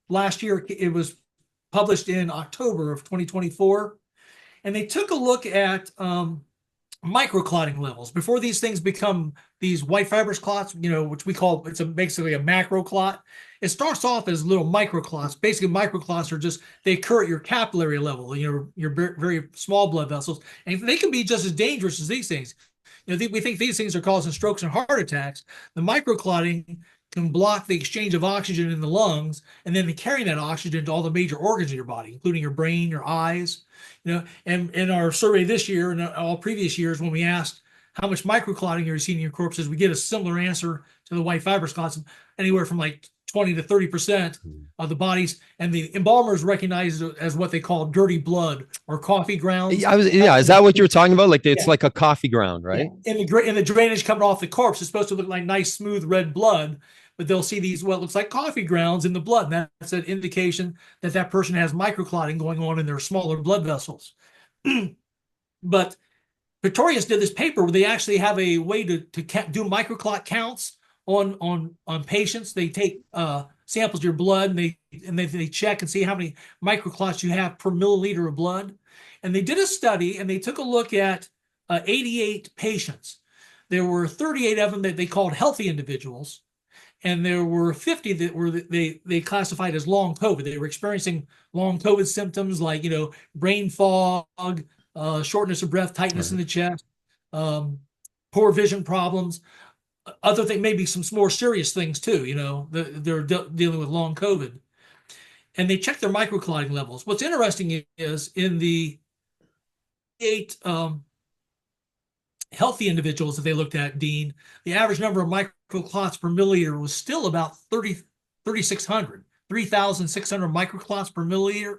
last year. It was published in October of 2024, and they took a look at microclotting levels before these things become these white fibrous clots, which we call basically a macro clot. It starts off as little microclots. Basically, microclots are just they occur at your capillary level, your very small blood vessels, and they can be just as dangerous as these things. We think these things are causing strokes and heart attacks. The microclotting can block the exchange of oxygen in the lungs, and then they carry that oxygen to all the major organs of your body, including your brain, your eyes. And in our survey this year and all previous years, when we asked how much microclotting are you seeing in your corpses, we get a similar answer to the white fibrous clots, anywhere from like 20 to 30% of the bodies. And the embalmers recognize it as what they call dirty blood or coffee grounds. Yeah. Is that what you're talking about? Like it's Yeah. like a coffee ground, right? Yeah. In the drainage coming off the corpse, it's supposed to look like nice, smooth red blood, but they'll see these what looks like coffee grounds in the blood. And that's an indication that that person has microclotting going on in their smaller blood vessels. But Pretorius did this paper where they actually have a way to do microclot counts on patients. They take samples of your blood and they check and see how many microclots you have per milliliter of blood. And they did a study and they took a look at 88 patients. There were 38 of them that they called healthy individuals, and there were 50 that were they classified as long COVID. They were experiencing long COVID symptoms like brain fog, shortness of breath, tightness in the chest, poor vision problems. Other thing, maybe some more serious things too. They're dealing with long COVID, and they checked their microclotting levels. What's interesting is in the 8 healthy individuals that they looked at, Dean, the average number of microclots per milliliter was still about 3,600 microclots per milliliter.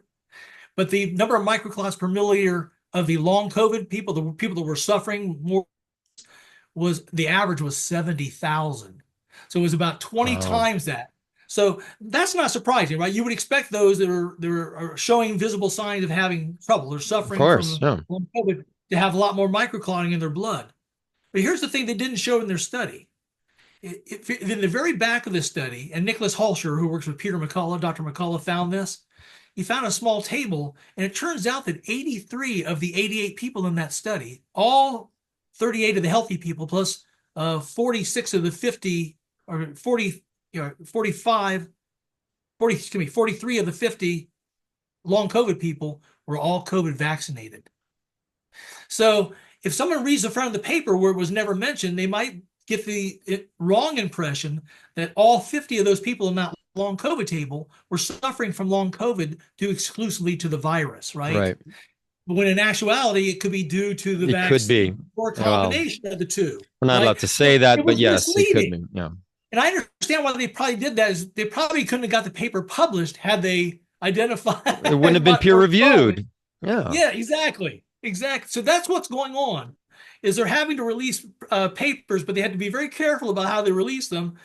But the number of microclots per milliliter of the long COVID people, the people that were suffering more, the average was 70,000. So it was about 20 times that. So that's not surprising, right? You would expect those that are showing visible signs of having trouble or suffering from long COVID to have a lot more microclotting in their blood. But here's the thing they didn't show in their study. In the very back of this study, and Nicholas Hulsher, who works with Peter McCullough, Dr. McCullough found this. He found a small table, and it turns out that 83 of the 88 people in that study, all 38 of the healthy people plus 46 of the 50, or 40, 45, 43 of the 50 long COVID people were all COVID vaccinated. So if someone reads the front of the paper where it was never mentioned, they might get the wrong impression that all 50 of those people in that long COVID table were suffering from long COVID due exclusively to the virus, right? Right. But when in actuality, it could be due to the vaccine. Could be. Or a combination of the two. We're not allowed to say that, but yes, it could be. Yeah. And I understand why they probably did that is they probably couldn't have got the paper published had they identified. It wouldn't have been peer reviewed. Yeah. Yeah, exactly. Exactly. So that's what's going on, is they're having to release papers, but they had to be very careful about how they release them.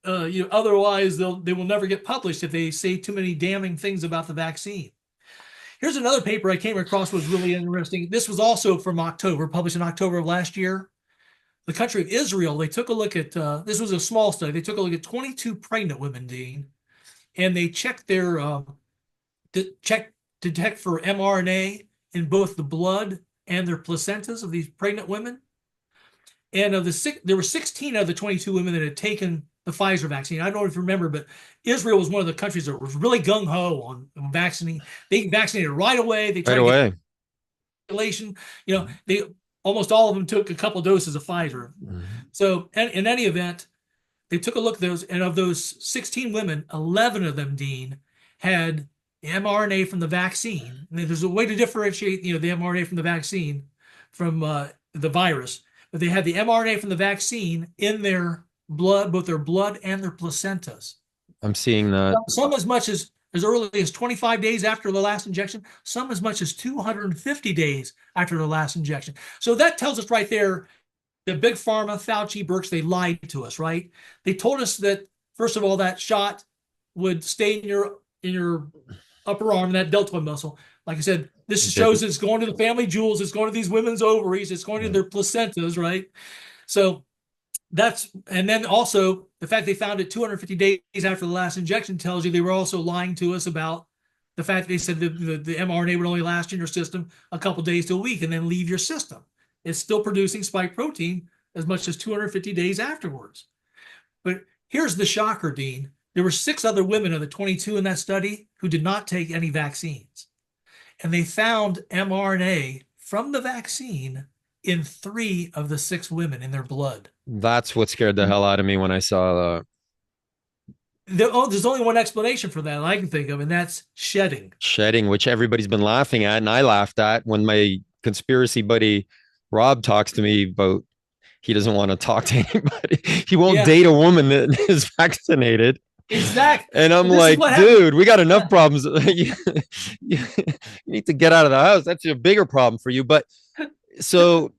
Otherwise they will never get published if they say too many damning things about the vaccine. Here's another paper I came across was really interesting. This was also from October, published in October of last year. The country of Israel, they took a look at, this was a small study. They took a look at 22 pregnant women, Dean, and they checked their, detect for mRNA in both the blood and their placentas of these pregnant women. And there were 16 of the 22 women that had taken the Pfizer vaccine. I don't know if you remember, but Israel was one of the countries that was really gung-ho on vaccinating. They vaccinated right away. They tried right away. Population. They almost all of them took a couple doses of Pfizer. Mm-hmm. So in any event, they took a look at those, and of those 16 women, 11 of them, Dean, had mRNA from the vaccine. And there's a way to differentiate, the mRNA from the vaccine from the virus. But they had the mRNA from the vaccine in their blood, both their blood and their placentas. I'm seeing that. Some as much as as early as 25 days after the last injection, some as much as 250 days after the last injection. So that tells us right there that Big Pharma, Fauci, Birx, they lied to us, right? They told us that, first of all, that shot would stay in your upper arm, that deltoid muscle. Like I said, this It shows didn't. it's going to the family jewels, it's going to these women's ovaries, it's going to Yeah. their placentas, right? So and then also the fact they found it 250 days after the last injection tells you they were also lying to us about the fact that they said the mRNA would only last in your system a couple days to a week and then leave your system. It's still producing spike protein as much as 250 days afterwards. But here's the shocker, Dean. There were 6 other women of the 22 in that study who did not take any vaccines. And they found mRNA from the vaccine in 3 of the 6 women in their blood. That's what scared the hell out of me when I saw There's only one explanation for that I can think of, and that's shedding. shedding, which everybody's been laughing at, and I laughed at when my conspiracy buddy Rob talks to me about he doesn't want to talk to anybody. He won't Yeah, date a woman that is vaccinated. exactly. And I'm Well, this is like, what happened. dude, we got enough Yeah. problems. You need to get out of the house. That's a bigger problem for you. But so,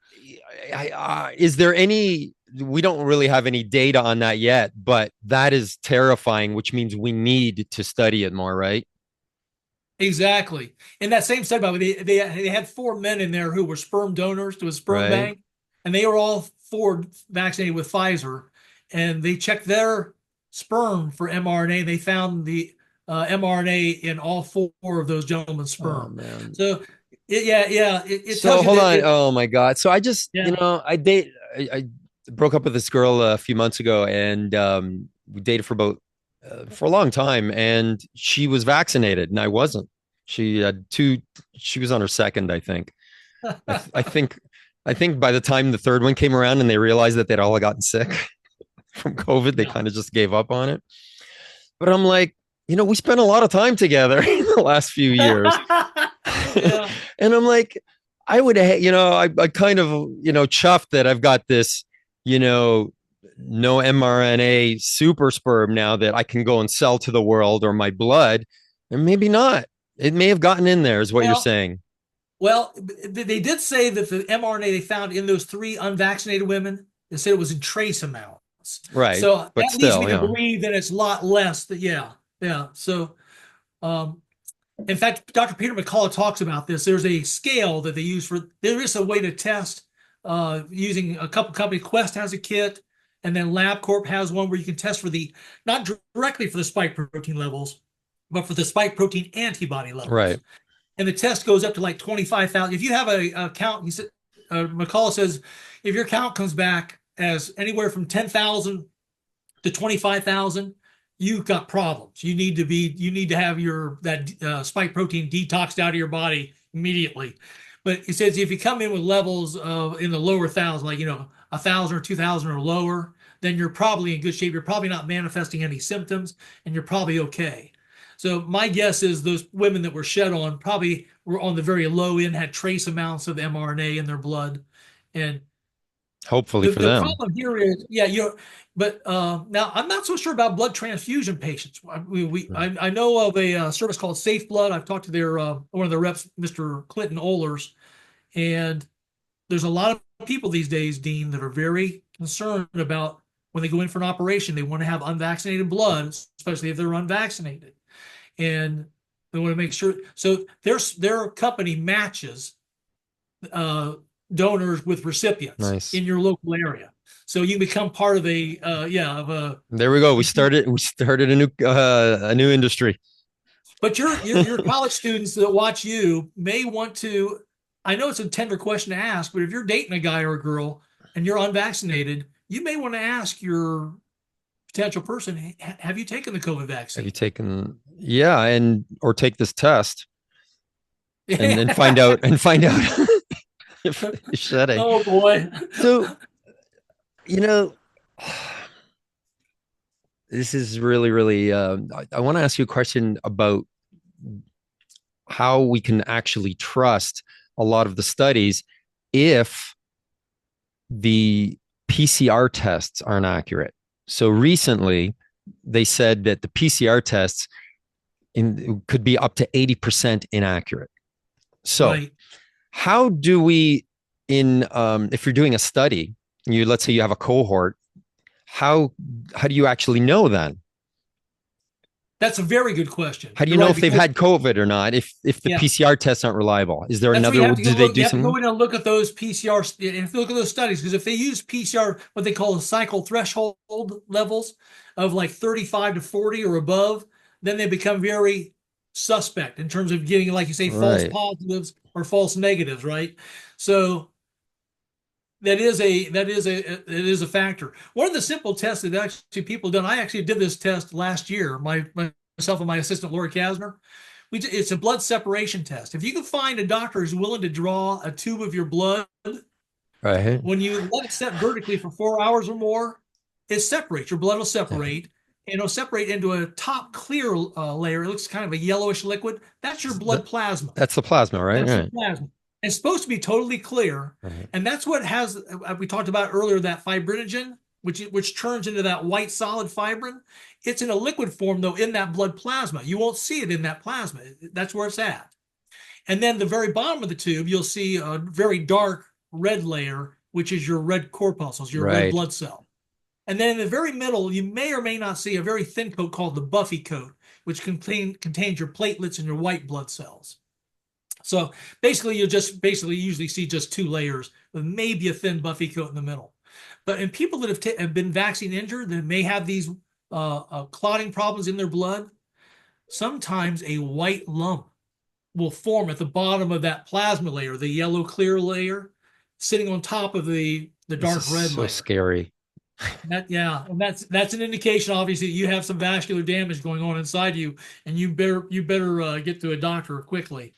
is there any? We don't really have any data on that yet, but that is terrifying, which means we need to study it more, right? Exactly. In that same study, by the way, they had 4 men in there who were sperm donors to a sperm Right. bank, and they were all 4 vaccinated with Pfizer, and they checked their sperm for mRNA. They found the mRNA in all 4 of those gentlemen's Oh sperm. man. So, it So tells you hold that on. Oh my God. So I just, yeah. I broke up with this girl a few months ago, and we dated for a long time, and she was vaccinated and I wasn't. She had two, she was on her second, I think. I, th- I think, I think by the time the third one came around and they realized that they'd all gotten sick from COVID, they Yeah. kind of just gave up on it. But I'm like, we spent a lot of time together in the last few years. Yeah. And I'm like, I kind of, chuffed that I've got this, you know, no mRNA super sperm now that I can go and sell to the world, or my blood, and maybe not. It may have gotten in there, is what you're Well, saying. well, they did say that the mRNA they found in those 3 unvaccinated women, they said it was in trace amounts. Right. So But that leads me still, to believe that it's a lot less. Yeah, yeah. So, um, in fact, Dr. Peter McCullough talks about this. There's a scale that they use there is a way to test using a couple companies. Quest has a kit, and then LabCorp has one where you can test not directly for the spike protein levels, but for the spike protein antibody levels. right. And the test goes up to like 25,000. If you have a count, he said, McCullough says, if your count comes back as anywhere from 10,000 to 25,000, you've got problems. You need to have that spike protein detoxed out of your body immediately. But he says if you come in with levels of in the lower thousand, like 1,000 or 2,000 or lower, then you're probably in good shape. You're probably not manifesting any symptoms, and you're probably okay. So my guess is those women that were shed on probably were on the very low end, had trace amounts of mRNA in their blood, and Hopefully for the them. problem here is, yeah, but now I'm not so sure about blood transfusion patients. I know of a service called Safe Blood. I've talked to their one of the reps, Mr. Clinton Ohlers, and there's a lot of people these days, Dean, that are very concerned about when they go in for an operation, they want to have unvaccinated blood, especially if they're unvaccinated, and they want to make sure. So their company matches uh, donors with recipients Nice. in your local area. So you become part of a There we go. We started a new industry. but your college students that watch you may want to. I know it's a tender question to ask, but if you're dating a guy or a girl and you're unvaccinated, you may want to ask your potential person, "Hey, have you taken the COVID Have you vaccine?" taken, yeah, and or take this test and find Yeah. out if you're shedding. Oh boy. So, you know, this is really, really, I want to ask you a question about how we can actually trust a lot of the studies if the PCR tests aren't accurate. So recently, they said that the PCR tests could be up to 80% inaccurate. So Right. how do we, if you're doing a study, let's say you have a cohort, how how do you actually know then? That's a very good question. How do you You're know right, if they've because had COVID or not? If the yeah, PCR tests aren't reliable, is there that's where you another? have to go Do they look. do You have to go something? in and look at those PCR, and if you look at those studies, because if they use PCR, what they call the cycle threshold levels of like 35 to 40 or above, then they become very suspect in terms of getting, like you say, false Right, positives or false negatives, right? So that is a factor. One of the simple tests that actually people done. I actually did this test last year. Myself and my assistant Laura Kasner. It's a blood separation test. If you can find a doctor who's willing to draw a tube of your blood, right. when you let it set vertically for 4 hours or more, it separates. Your blood will separate, and it'll separate into a top clear layer. It looks kind of a yellowish liquid. That's your blood plasma. That's the plasma, right? That's your Right. plasma. It's supposed to be totally clear, Right. and that's what has we talked about earlier, that fibrinogen, which turns into that white solid fibrin. It's in a liquid form though in that blood plasma. You won't see it in that plasma. That's where it's at. And then the very bottom of the tube, you'll see a very dark red layer, which is your red corpuscles, your red Right. blood cell. And then in the very middle, you may or may not see a very thin coat called the buffy coat, which contains your platelets and your white blood cells. So basically, you'll just basically usually see just two layers with maybe a thin buffy coat in the middle. But in people that have been vaccine injured that may have these clotting problems in their blood, sometimes a white lump will form at the bottom of that plasma layer, the yellow clear layer, sitting on top of the This dark is red so layer. scary. And that's an indication, obviously, that you have some vascular damage going on inside you, and you better get to a doctor quickly.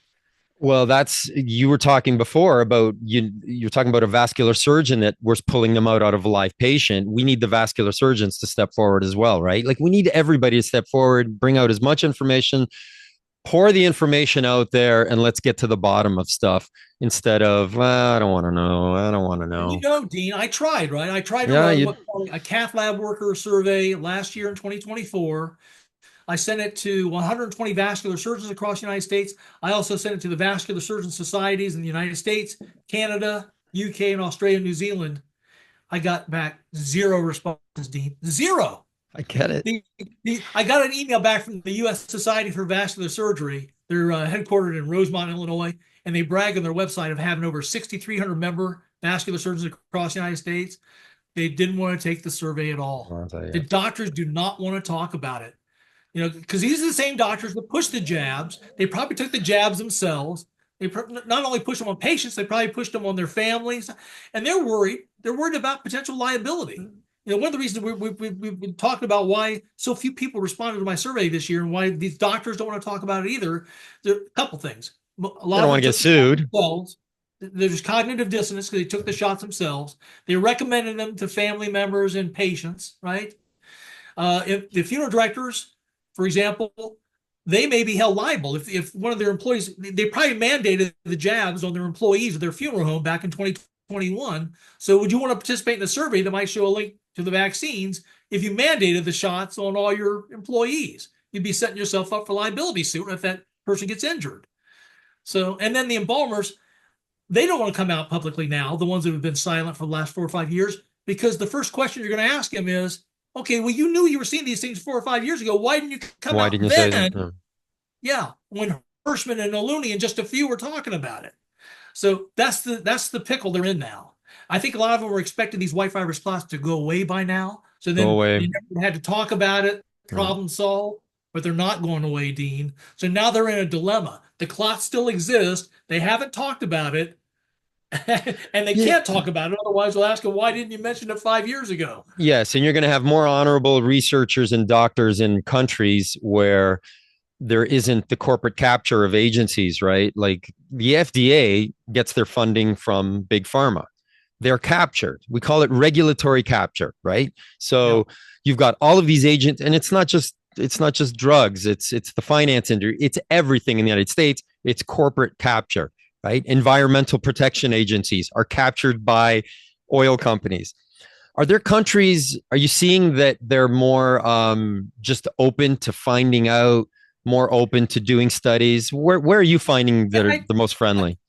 Well, that's you were talking before about you're talking about a vascular surgeon that was pulling them out of a live patient. We need the vascular surgeons to step forward as well, right? Like we need everybody to step forward, bring out as much information, pour the information out there, and let's get to the bottom of stuff instead of well, I don't want to know. I don't want to And know. Dean, I tried, right? I tried to Yeah, run you what's called a cath lab worker survey last year in 2024. I sent it to 120 vascular surgeons across the United States. I also sent it to the vascular surgeon societies in the United States, Canada, UK, and Australia, New Zealand. I got back zero responses, Dean. Zero. I get it. I got an email back from the U.S. Society for Vascular Surgery. They're headquartered in Rosemont, Illinois, and they brag on their website of having over 6,300 member vascular surgeons across the United States. They didn't want to take the survey at all. I'll tell The you. doctors do not want to talk about it. Because these are the same doctors that push the jabs. They probably took the jabs themselves. They not only push them on patients, they probably pushed them on their families, and they're worried. They're worried about potential liability. One of the reasons we've been talking about why so few people responded to my survey this year and why these doctors don't want to talk about it either. There are a couple things. A They lot don't of want them to get took the shots sued. themselves. There's cognitive dissonance because they took the shots themselves. They recommended them to family members and patients, right? If the funeral directors, for example, they may be held liable if one of their employees, they probably mandated the jabs on their employees of their funeral home back in 2021. So would you want to participate in a survey that might show a link to the vaccines if you mandated the shots on all your employees? You'd be setting yourself up for liability suit if that person gets injured. So, and then the embalmers, they don't want to come out publicly now, the ones that have been silent for the last 4 or 5 years, because the first question you're going to ask them is, okay, well, you knew you were seeing these things 4 or 5 years ago. Why didn't you come Why out didn't you say that? then? Yeah, when Hirschman and O'Looney and just a few were talking about it. So that's the pickle they're in now. I think a lot of them were expecting these white fibrous clots to go away by now. So Go then away. you never had to talk about it, Right. problem solved, but they're not going away, Dean. So now they're in a dilemma. The clots still exist. They haven't talked about it. And they Yeah. can't talk about it. Otherwise, they'll ask them, why didn't you mention it 5 years ago? Yes, and you're going to have more honorable researchers and doctors in countries where there isn't the corporate capture of agencies, right? Like the FDA gets their funding from big pharma. They're captured. We call it regulatory capture, right? Yeah. So you've got all of these agents, and it's not just drugs. It's the finance industry. It's everything in the United States. It's corporate capture, right? Environmental protection agencies are captured by oil companies. Are there countries? Are you seeing that they're more just open to finding out more open to doing studies? Where are you finding Yeah, that are the most friendly?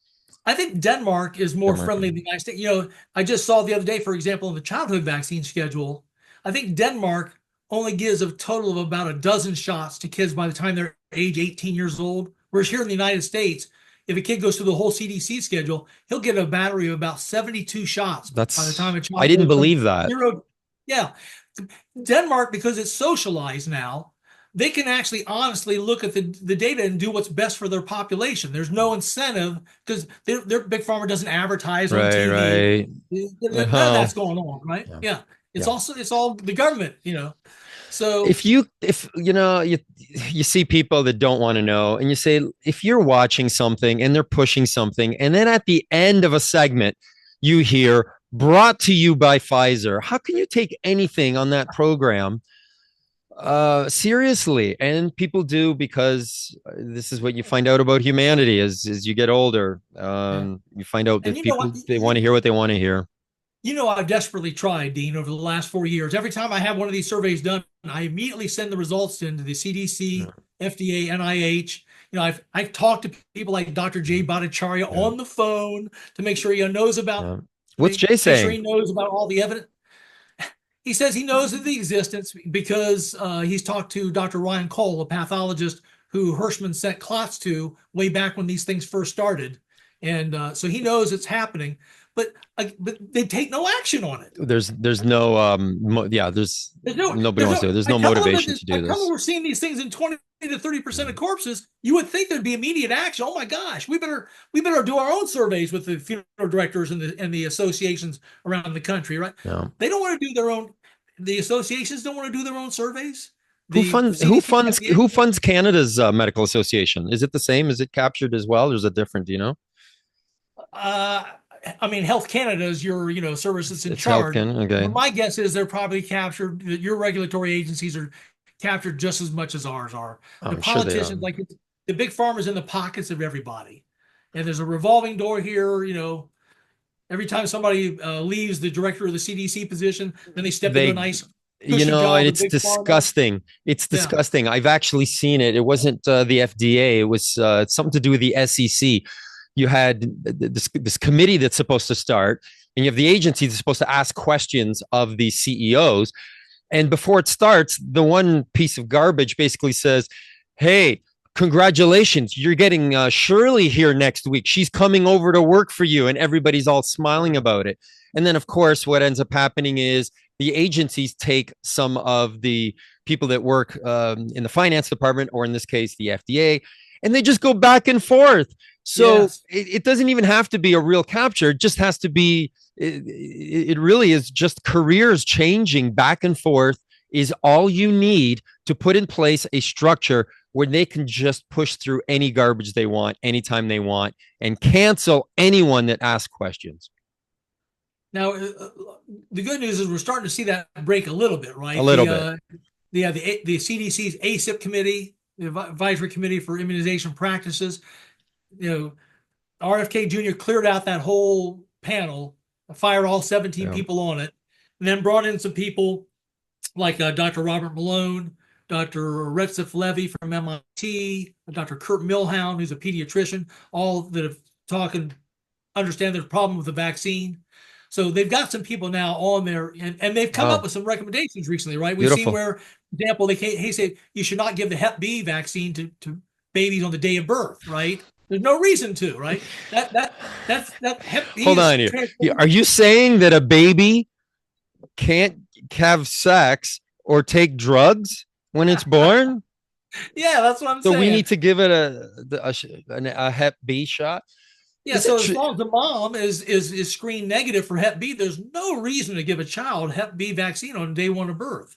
I think Denmark is more Denmark. friendly than the United States. I just saw the other day, for example, in the childhood vaccine schedule, I think Denmark only gives a total of about a dozen shots to kids by the time they're age 18 years old. Whereas here in the United States, if a kid goes through the whole CDC schedule, he'll get a battery of about 72 shots by the time a I child didn't goes from believe that. zero. Yeah. Denmark, because it's socialized now, they can actually honestly look at the data and do what's best for their population. There's no incentive because their big pharma doesn't advertise on Right, TV. right. None of Oh, that's going on, right? yeah, Yeah. yeah. It's all the government. So If you see people that don't want to know, and you say, if you're watching something and they're pushing something, and then at the end of a segment you hear brought to you by Pfizer, how can you take anything on that program seriously? And people do, because this is what you find out about humanity as you get older. yeah. You find out And that people, they want to hear what they want to hear. I've desperately tried, Dean, over the last 4 years. Every time I have one of these surveys done, I immediately send the results into the Yeah, CDC, FDA, NIH. I've talked to people like Dr. Jay Bhattacharya yeah, on the phone to make sure he knows about, yeah. What's Jay make sure saying? he knows about all the evidence. He says he knows of the existence because he's talked to Dr. Ryan Cole, a pathologist who Hirschman sent Clots to way back when these things first started, and so he knows it's happening. But they take no action on it. There's no yeah, there's nobody There's wants no. to. There's I no tell them motivation to I do tell them this. we're seeing these things in 20 to 30% of Mm, corpses. You would think there'd be immediate action. Oh my gosh, we better do our own surveys with the funeral directors and the associations around the country, right? yeah. They don't want to do their own. The associations don't want to do their own surveys. The CDC, FDA. Who funds Canada's medical association? Is it the same? Is it captured as well? Or is it different? Do you know? Uh, I mean, Health Canada is your service that's in It's Health charge. Canada. But Okay. my guess is they're probably captured. Your regulatory agencies are captured just as much as ours are. Oh, The I'm sure they are. politicians, like the big farmers, in the pockets of everybody, and there's a revolving door here. Every time somebody leaves the director of the CDC position, then they step into a They, nice cushy and job at it's big pharma. disgusting. It's Yeah. disgusting. I've actually seen it. It wasn't the FDA. It was something to do with the SEC. You had this committee that's supposed to start, and you have the agency that's supposed to ask questions of the CEOs. And before it starts, the one piece of garbage basically says, "Hey, congratulations, you're getting Shirley here next week. She's coming over to work for you." And everybody's all smiling about it. And then, of course, what ends up happening is the agencies take some of the people that work in the finance department, or in this case, the FDA, and they just go back and forth. So Yes. it doesn't even have to be a real capture. It just has to be, it really is just careers changing back and forth is all you need to put in place a structure where they can just push through any garbage they want anytime they want and cancel anyone that asks questions. Now, the good news is we're starting to see that break a little bit, A right? little bit. The CDC's ACIP committee, the Advisory Committee for Immunization Practices, you know, RFK Jr. cleared out that whole panel, fired all 17 Yeah. people on it, and then brought in some people like Dr. Robert Malone, Dr. Retzef Levy from MIT, Dr. Kurt Milhound, who's a pediatrician, all that have talked and understand there's a problem with the vaccine. So they've got some people now on there, and they've come up Wow. with some recommendations recently, right? We've seen Beautiful. where, for example, they say you should not give the Hep B vaccine to babies on the day of birth, right? There's no reason to, right? That Hep B Hold is on here. transmitted. Are you saying that a baby can't have sex or take drugs when it's born? Yeah, that's what I'm So we saying. need to give it a Hep B shot. Yeah, Is it so as true? long as the mom is screened negative for Hep B, there's no reason to give a child Hep B vaccine on day one of birth.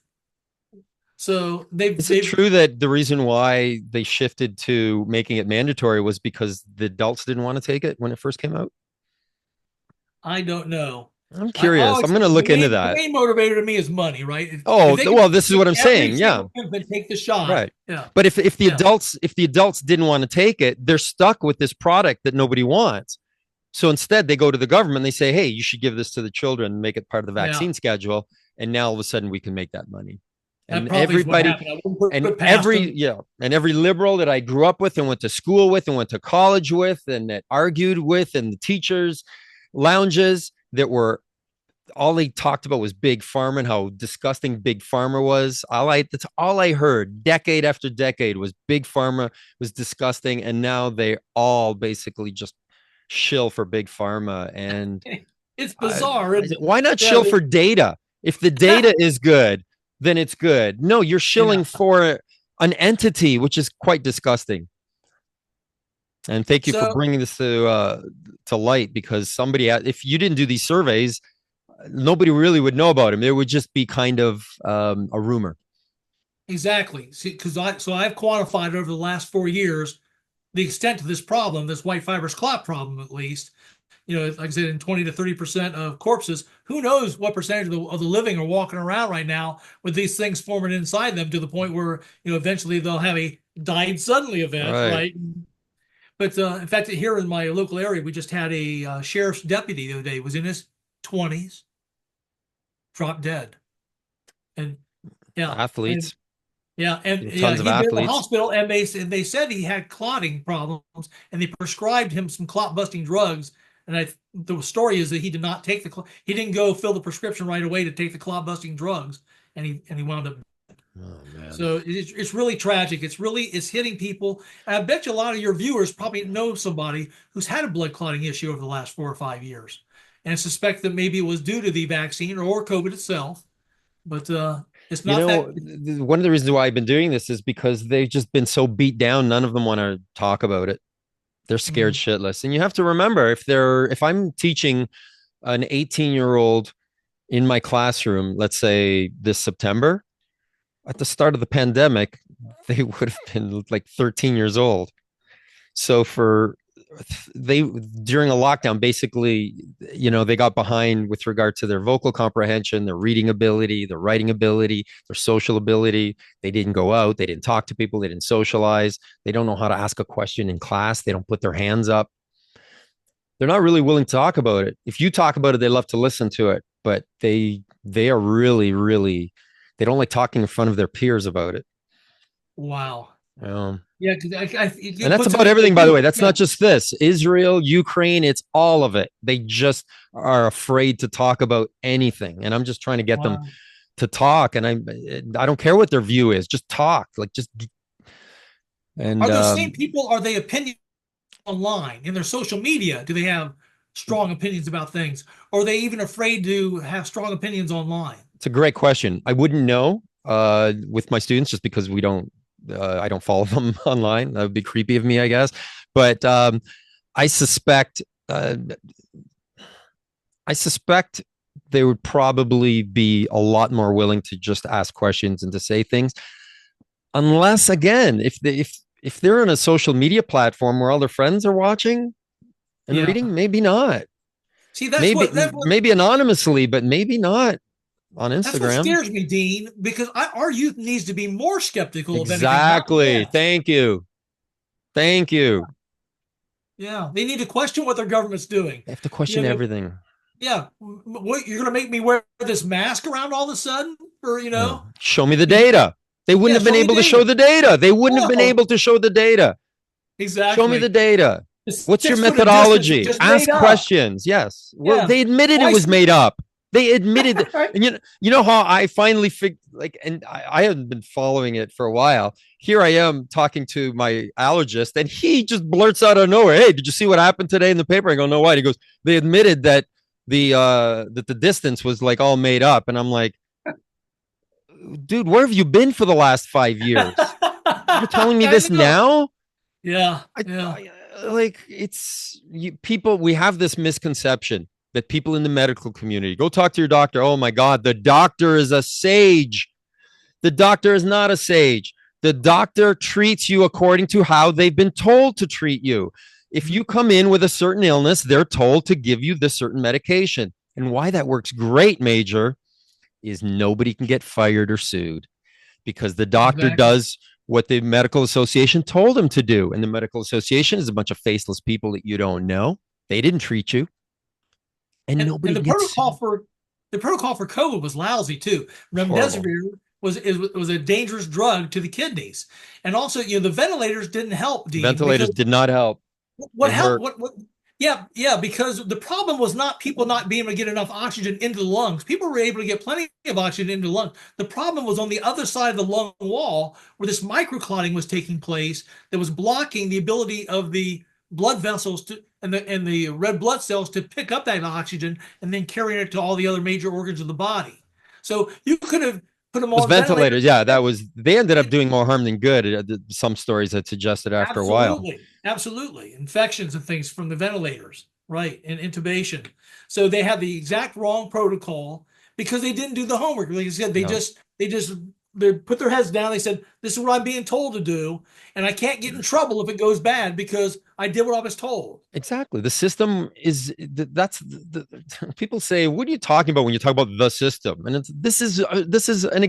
So Is it they've true that the reason why they shifted to making it mandatory was because the adults didn't want to take it when it first came out? I don't know. I'm I curious. I'm always going to the look into main the that. main motivator to me is money, right? If Oh, they can well, this is make what I'm every saying. Yeah. single infant take the shot, Right. yeah, But if the yeah, adults didn't want to take it, they're stuck with this product that nobody wants. So instead, they go to the government. They say, "Hey, you should give this to the children, make it part of the yeah. vaccine schedule." And now all of a sudden, we can make that money. That And probably is what everybody, happened. I wouldn't put it past them. and every liberal that I grew up with and went to school with and went to college with and that argued with, and the teachers lounges that were, all they talked about was big pharma and how disgusting big pharma was. That's all I heard decade after decade was big pharma was disgusting. And now they all basically just shill for big pharma. And It's bizarre, isn't it? why not Yeah, shill for data? If the data is good, then it's good. No, you're yeah. shilling for an entity, which is quite disgusting. And thank you for So bringing this to light, because somebody, if you didn't do these surveys, nobody really would know about him. It would just be kind of a rumor. exactly. See, because I've quantified over the last 4 years the extent of this problem, this white fibrous clot problem, at least. Like I said, in 20 to 30% of corpses, who knows what percentage of the living are walking around right now with these things forming inside them, to the point where, eventually they'll have a died suddenly event, Right. right? But in fact, here in my local area, we just had a sheriff's deputy the other day. He was in his 20s, dropped dead. And yeah, and Athletes, yeah, and yeah, tons of he'd been in the athletes. hospital, and they said he had clotting problems, and they prescribed him some clot busting drugs. And the story is that he did not take he didn't go fill the prescription right away to take the clot busting drugs, and he wound up. Oh man. So it's really tragic. It's hitting people. And I bet you a lot of your viewers probably know somebody who's had a blood clotting issue over the last 4 or 5 years, and suspect that maybe it was due to the vaccine or COVID itself. But it's You not know, that. one of the reasons why I've been doing this is because they've just been so beat down. None of them want to talk about it. They're scared Mhm. shitless. And you have to remember, if I'm teaching an 18-year-old in my classroom, let's say this September, at the start of the pandemic, they would have been like 13 years old. So they during a lockdown, basically, they got behind with regard to their vocal comprehension, their reading ability, their writing ability, their social ability. They didn't go out, they didn't talk to people, they didn't socialize, they don't know how to ask a question in class, they don't put their hands up. They're not really willing to talk about it. If you talk about it, they love to listen to it, but they are really, really, they don't like talking in front of their peers about it. Wow. Um, Yeah, because and it that's puts them about in everything, by the way. the That's yeah. not just this. Israel, Ukraine, it's all of it. They just are afraid to talk about anything. And I'm just trying to get them Wow. to talk. And I don't care what their view is. Just talk. Like just and Are those same people? Are they opinion online in their social media? Do they have strong opinions about things? Or are they even afraid to have strong opinions online? it's a great question. I wouldn't know with my students just because I don't follow them online. That would be creepy of me, I guess. But I suspect uh, I suspect they would probably be a lot more willing to just ask questions and to say things, unless again, if they're on a social media platform where all their friends are watching and Yeah. reading, maybe not. See, Maybe maybe anonymously, but maybe not on that's what Instagram. scares me, Dean, because our youth needs to be more skeptical of anything, not Exactly. less. Thank you. Thank you. Yeah, they need to question what their government's doing. They have to You question know, everything. yeah, what you're going to make me wear this mask around all of a sudden, or Oh, show me the because data. They wouldn't yeah, have been show me able to show data. the data. They wouldn't have been No, able to show the data. Show me the exactly. data. The What's your 6 foot of distance is methodology? just made Ask up. questions. Yes. Well, Yeah, they admitted it twice. was made up. They admitted that, Right. and you know how I finally figured, like, and I haven't been following it for a while. Here I am talking to my allergist, and he just blurts out of nowhere, "Hey, did you see what happened today in the paper?" I go, "No, what?" He goes, "They admitted that the distance was like all made up," and I'm like, "Dude, where have you been for the last 5 years? You're telling me I this know. now?" Yeah, I, yeah. I like people. We have this misconception that people in the medical community go talk to your doctor. Oh my God, the doctor is a sage. The doctor is not a sage. The doctor treats you according to how they've been told to treat you. If you come in with a certain illness, they're told to give you this certain medication. And why that works great, Major, is nobody can get fired or sued because the doctor Exactly. does what the medical association told him to do. And the medical association is a bunch of faceless people that you don't know. They didn't treat you, and And nobody the can get protocol sued. for COVID was lousy too. Horrible. Remdesivir was a dangerous drug to the kidneys. And also, the ventilators didn't help, Dean, Ventilators because did not help. what They helped hurt. what yeah, yeah, because the problem was not people not being able to get enough oxygen into the lungs. People were able to get plenty of oxygen into the lungs. The problem was on the other side of the lung wall where this microclotting was taking place that was blocking the ability of the blood vessels to and the red blood cells to pick up that oxygen and then carry it to all the other major organs of the body. So you could have put them Those on ventilators. ventilators, yeah, that was. They ended up doing more harm than good. Some stories had suggested after a while. Absolutely. Absolutely. Infections and things from the ventilators, right? And intubation. So they have the exact wrong protocol because they didn't do the homework. Like I said, No, they put their heads down. They said, "This is what I'm being told to do, and I can't get in trouble if it goes bad because I did what I was told." exactly. The system is that's people say, "What are you talking about when you talk about the system?" And this is an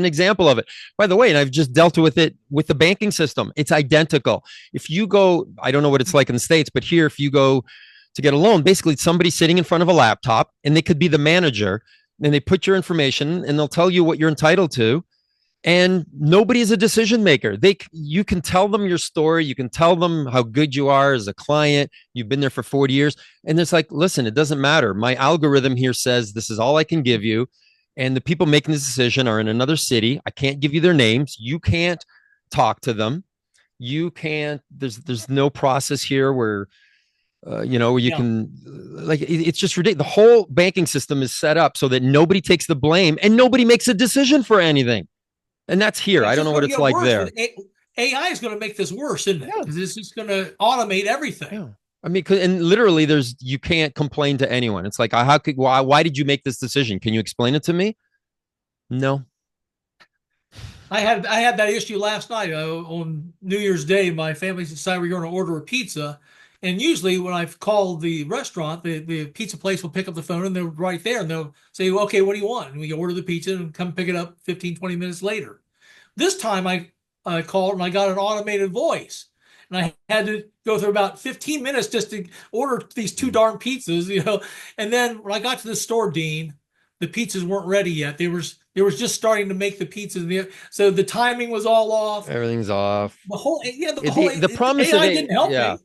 example of it. By the way, and I've just dealt with it with the banking system. It's identical. If you go, I don't know what it's like in the States, but here, if you go to get a loan, basically it's somebody sitting in front of a laptop, and they could be the manager, and they put your information, and they'll tell you what you're entitled to, and nobody is a decision maker. You can tell them your story, you can tell them how good you are as a client, you've been there for 40 years, and it's like, listen, it doesn't matter. My algorithm here says this is all I can give you, and the people making this decision are in another city. I can't give you their names. You can't talk to them. You can't. There's no process here where where you Yeah. can, like, it's just ridiculous. The whole banking system is set up so that nobody takes the blame and nobody makes a decision for anything. And that's here. And I it's don't just know what going to it's get like worse there. with AI is going to make this worse, isn't it? Yeah. Because it's just going to automate everything. Yeah. I mean, and literally, you can't complain to anyone. It's like, how could, why did you make this decision? Can you explain it to me? No. I had that issue last night on New Year's Day. My family decided we were going to order a pizza, and usually when I've called the restaurant, the pizza place will pick up the phone and they're right there, and they'll say, "Okay, what do you want?" And we order the pizza and come pick it up 15, 20 minutes later. This time I called and I got an automated voice, and I had to go through about 15 minutes just to order these two darn pizzas. And then when I got to the store, Dean, the pizzas weren't ready yet. They was just starting to make the pizzas. So the timing was all off. Everything's off. The The promise of AI didn't help yeah, me.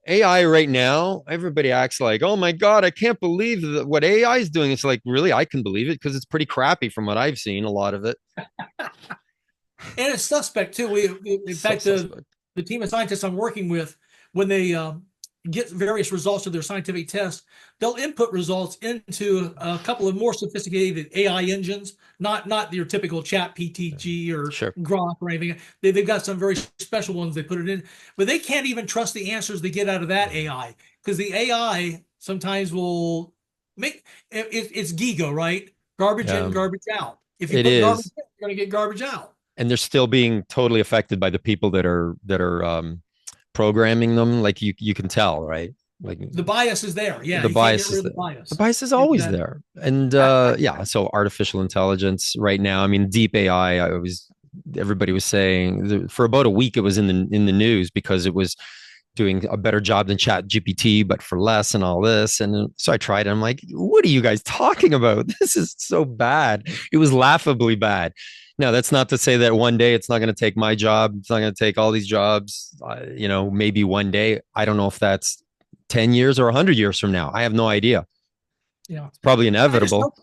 AI right now, everybody acts like, oh my God, I can't believe what AI is doing. It's like, really, I can believe it because it's pretty crappy from what I've seen, a lot of it. And it's suspect too. We in So fact suspect. the team of scientists I'm working with, when they get various results of their scientific tests, they'll input results into a couple of more sophisticated AI engines, not your typical Chat PTG or Sure. Grok or anything. They've got some very special ones they put it in, but they can't even trust the answers they get out of that AI because the AI sometimes will it's GIGO, right? Garbage in, Yeah, garbage out. If you it put garbage is. in, you're going to get garbage out. And they're still being totally affected by the people that are programming them. Like you can tell, right? Like The bias is there. Yeah, the you can't get bias rid is of the there. The bias. bias is always Exactly. there. And yeah, so artificial intelligence right now, I mean, deep AI, everybody was saying for about a week it was in the news because it was doing a better job than Chat GPT, but for less and all this. And so I tried it. I'm like, what are you guys talking about? This is so bad. It was laughably bad. Now, that's not to say that one day it's not going to take my job. It's not going to take all these jobs. Maybe one day. I don't know if that's 10 years or 100 years from now. I have no idea. Yeah. It's probably I just inevitable, hope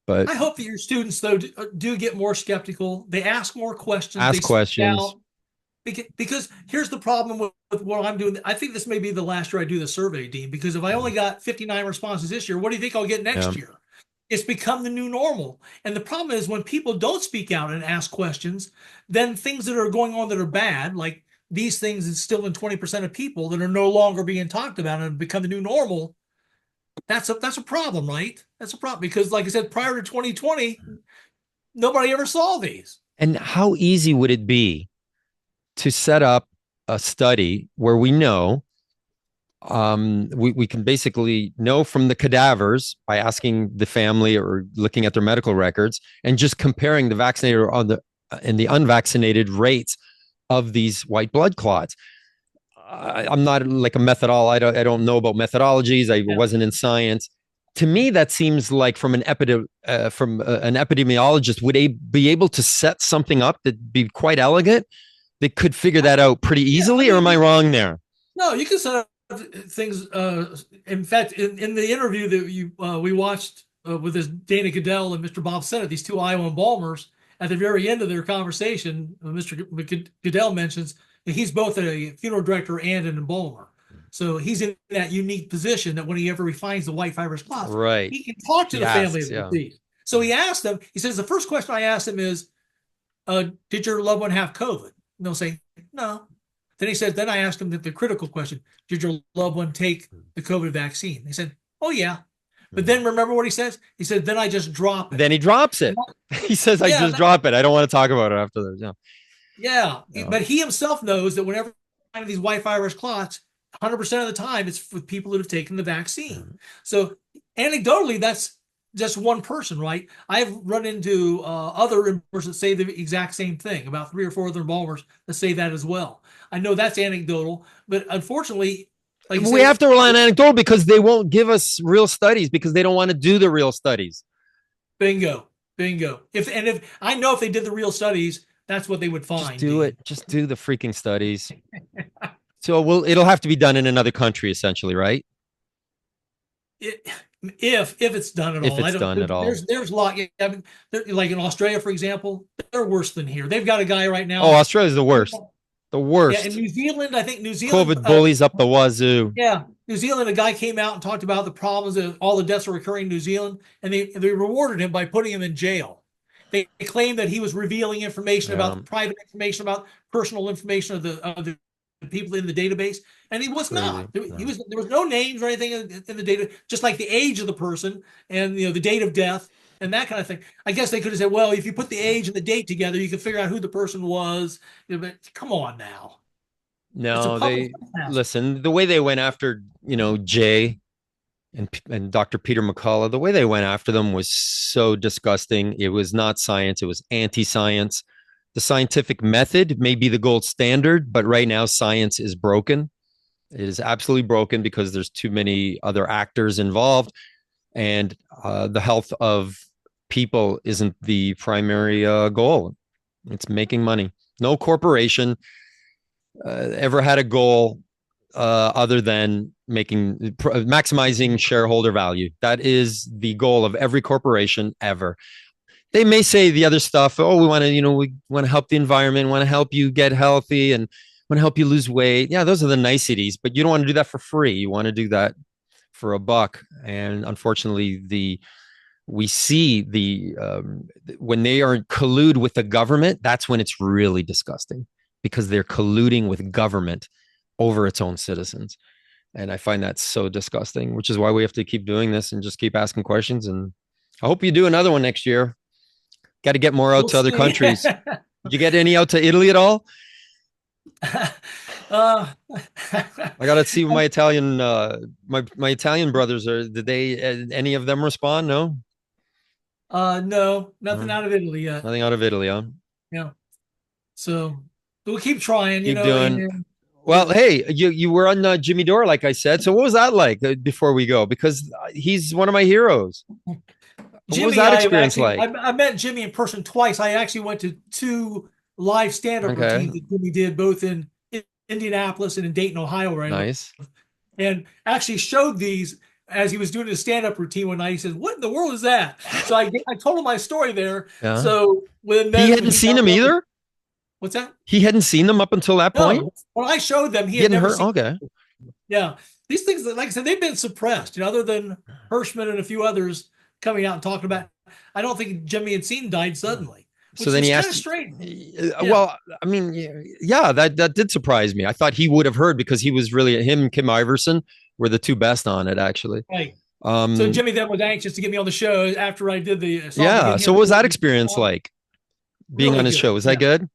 but I hope that your students though do get more skeptical. They ask more questions. They ask seek questions, out because here's the problem with what I'm doing. I think this may be the last year I do the survey, Dean, because if I only got 59 responses this year, what do you think I'll get yeah, next year? It's become the new normal. And the problem is when people don't speak out and ask questions, then things that are going on that are bad, like these things is still in 20% of people that are no longer being talked about and become the new normal. That's a problem, right? That's a problem because like I said, prior to 2020, nobody ever saw these. and how easy would it be to set up a study where we know we can basically know from the cadavers by asking the family or looking at their medical records and just comparing the vaccinated and the unvaccinated rates of these white blood clots. I'm not like a methodol. I don't know about methodologies. I Yeah. wasn't in science. to me, that seems like from an epidemiologist, would they be able to set something up that'd be quite elegant? They could figure that out pretty Yeah, I easily, or am I mean, wrong there? no, you can set up things. In fact, in the interview that we watched with this Dana Goodell and Mr. Bob Sennett, these two Iowa embalmers, at the very end of their conversation, Mr. Goodell mentions that he's both a funeral director and an embalmer. So he's in that unique position that when he ever refines the white fibrous cloth, Right. he can talk to He the family asks, of the yeah. deceased. So he asked them, he says, the first question I asked him is, did your loved one have COVID? And they'll say, no. Then he says, then I asked him the critical question, did your loved one take the COVID vaccine? They said, oh, yeah. But then remember what he says? He said, then I just drop it. Then he drops it. He says, I just drop it. I don't want to talk about it after this. Yeah. Yeah. But he himself knows that whenever these white fibrous clots, 100% of the time, it's with people that have taken the vaccine. So anecdotally, that's just one person, right? I've run into other embalmers that say the exact same thing, about 3 or 4 other embalmers that say that as well. I know that's anecdotal, but unfortunately, like we have to rely on anecdotal because they won't give us real studies because they don't want to do the real studies. Bingo. If I know if they did the real studies, that's what they would find. Just do it. Just do the freaking studies. So it'll have to be done in another country, essentially, right? If it's done at all. If it's done at all. There's a lot. I mean, like in Australia, for example, they're worse than here. They've got a guy right now. Oh, Australia's the worst. The worst. Yeah, in New Zealand, I think New Zealand. COVID bullies up the wazoo. Yeah, New Zealand, a guy came out and talked about the problems that all the deaths are occurring in New Zealand, and they rewarded him by putting him in jail. They claimed that he was revealing information about private information, about personal information of the people in the database, and he was not. There was no names or anything in the data, just like the age of the person and the date of death and that kind of thing. I guess they could have said, well, if you put the age and the date together, you can figure out who the person was. But come on now. No, they listen. The way they went after Jay and Dr. Peter McCullough, the way they went after them was so disgusting. It was not science. It was anti-science. The scientific method may be the gold standard, but right now science is broken. It is absolutely broken because there's too many other actors involved, and the health of people isn't the primary goal. It's making money. No corporation ever had a goal other than maximizing shareholder value. That is the goal of every corporation ever. They may say the other stuff. Oh, we want to help the environment, want to help you get healthy, and want to help you lose weight. Yeah, those are the niceties, but you don't want to do that for free. You want to do that for a buck. And unfortunately, we see when they are collude with the government, that's when it's really disgusting because they're colluding with government over its own citizens. And I find that so disgusting, which is why we have to keep doing this and just keep asking questions. And I hope you do another one next year. Got to get more out to other countries. Did you get any out to Italy at all? I got to see my Italian my Italian brothers are. Did they any of them respond? No. No, nothing out of Italy yet. Nothing out of Italy, huh? Yeah. So we'll keep trying. Keep doing. Well, hey, you were on Jimmy Dore, like I said. So what was that like before we go? Because he's one of my heroes. What was that experience like? I met Jimmy in person twice. I actually went to 2 live stand-up routines that Jimmy did, both in Indianapolis and in Dayton, Ohio. Right. Nice. And actually showed these as he was doing his stand-up routine one night. He says, "What in the world is that?" So I told him my story there. Yeah. So when he hadn't seen him either. What's that? He hadn't seen them up until that point. When I showed them, he had never seen them. Okay. Yeah, these things, like I said, they've been suppressed. Other than Hirschman and a few others coming out and talking about, I don't think Jimmy had seen died suddenly. So then he asked. Well, I mean, yeah, that did surprise me. I thought he would have heard because he was really him and Kim Iverson were the 2 best on it, actually. Right. So Jimmy then was anxious to get me on the show after I did the. Yeah. So what was that experience like? Being really on his show, was that good?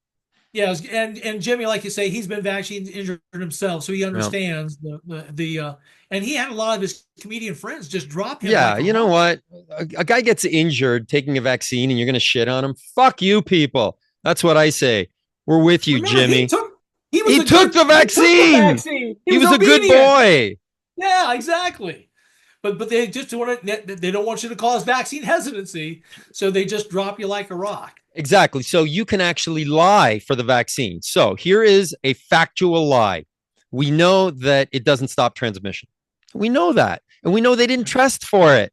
Yeah, and Jimmy, like you say, he's been vaccine injured himself, so he understands the and he had a lot of his comedian friends just drop him. Yeah, you know what? A guy gets injured taking a vaccine, and you're gonna shit on him. Fuck you, people. That's what I say. We're with you, Jimmy. He took the vaccine. He was a good boy. Yeah, exactly. but they just want to, they don't want you to cause vaccine hesitancy, so they just drop you like a rock. Exactly. So you can actually lie for the vaccine. So here is a factual lie. We know that it doesn't stop transmission. We know that. And we know they didn't test for it.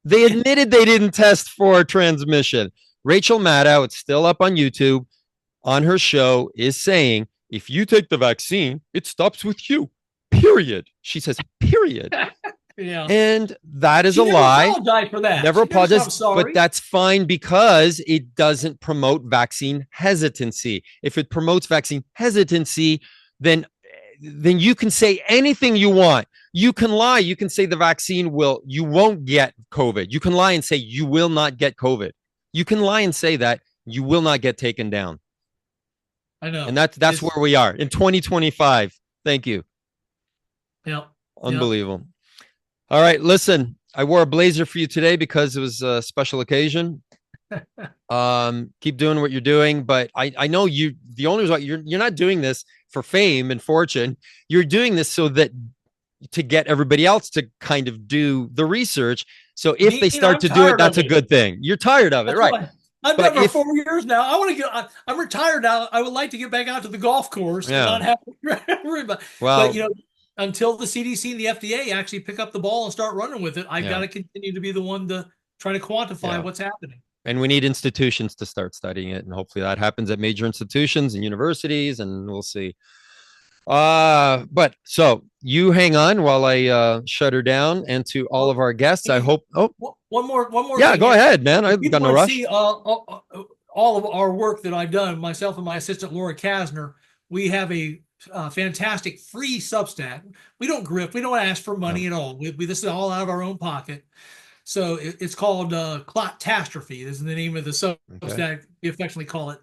They admitted they didn't test for transmission. Rachel Maddow, it's still up on YouTube, on her show, is saying, if you take the vaccine, it stops with you. Period. She says, period. Yeah. And that is She a never lie. apologized for that. Never She never said, apologize, I'm but sorry. that's fine because it doesn't promote vaccine hesitancy. If it promotes vaccine hesitancy, then you can say anything you want. You can lie. You can say the vaccine will, you won't get COVID. You can lie and say you will not get COVID. You can lie and say that you will not get taken down. I know. And that's where we are in 2025. Thank you. Yeah. Unbelievable. All right, listen, I wore a blazer for you today because it was a special occasion. Keep doing what you're doing, but I know you. The only reason you're not doing this for fame and fortune. You're doing this so that to get everybody else to kind of do the research. So if they start I'm to do it, tired that's of a it. good thing. You're tired of it, That's right? why I've done But it for if 4 years now. I want to get. I'm retired now. I would like to get back out to the golf course and yeah, not have to worry about. But well, until the CDC and the FDA actually pick up the ball and start running with it, I've got yeah, to continue to be the one to try to quantify yeah. what's happening. And we need institutions to start studying it, and hopefully that happens at major institutions and universities, and we'll see. But so you hang on while I shut her down, and to all Well, of our guests, I hey, hope. Oh, one more yeah, thing go here. ahead, man. If I've got people no want to rush. see all of our work that I've done, myself and my assistant Laura Kasner, we have a fantastic free Substack. We don't grip. We don't ask for No. money at all. This is all out of our own pocket. So it's called Clotastrophe. This is the name of the Okay. Substack we affectionately call it,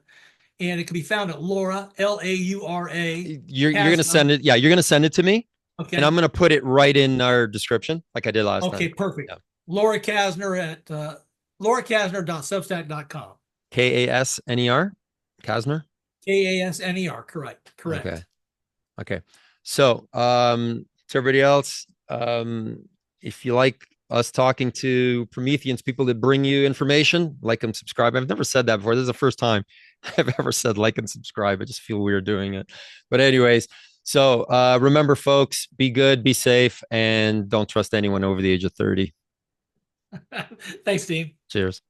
and it can be found at Laura Laura You're gonna Kasner. send it. Yeah, you're gonna send it to me, and I'm Okay. gonna put it right in our description, like I did last time. Okay. Perfect. Yeah. Laura Kasner at laurakasner.substack.com. Kasner, Kasner. Kasner. Correct. Okay. Correct. Okay. So, to everybody else, if you like us talking to Prometheans, people that bring you information, like and subscribe. I've never said that before. This is the first time I've ever said like and subscribe. I just feel weird doing it. But anyways, so remember, folks, be good, be safe, and don't trust anyone over the age of 30. Thanks, Steve. Cheers.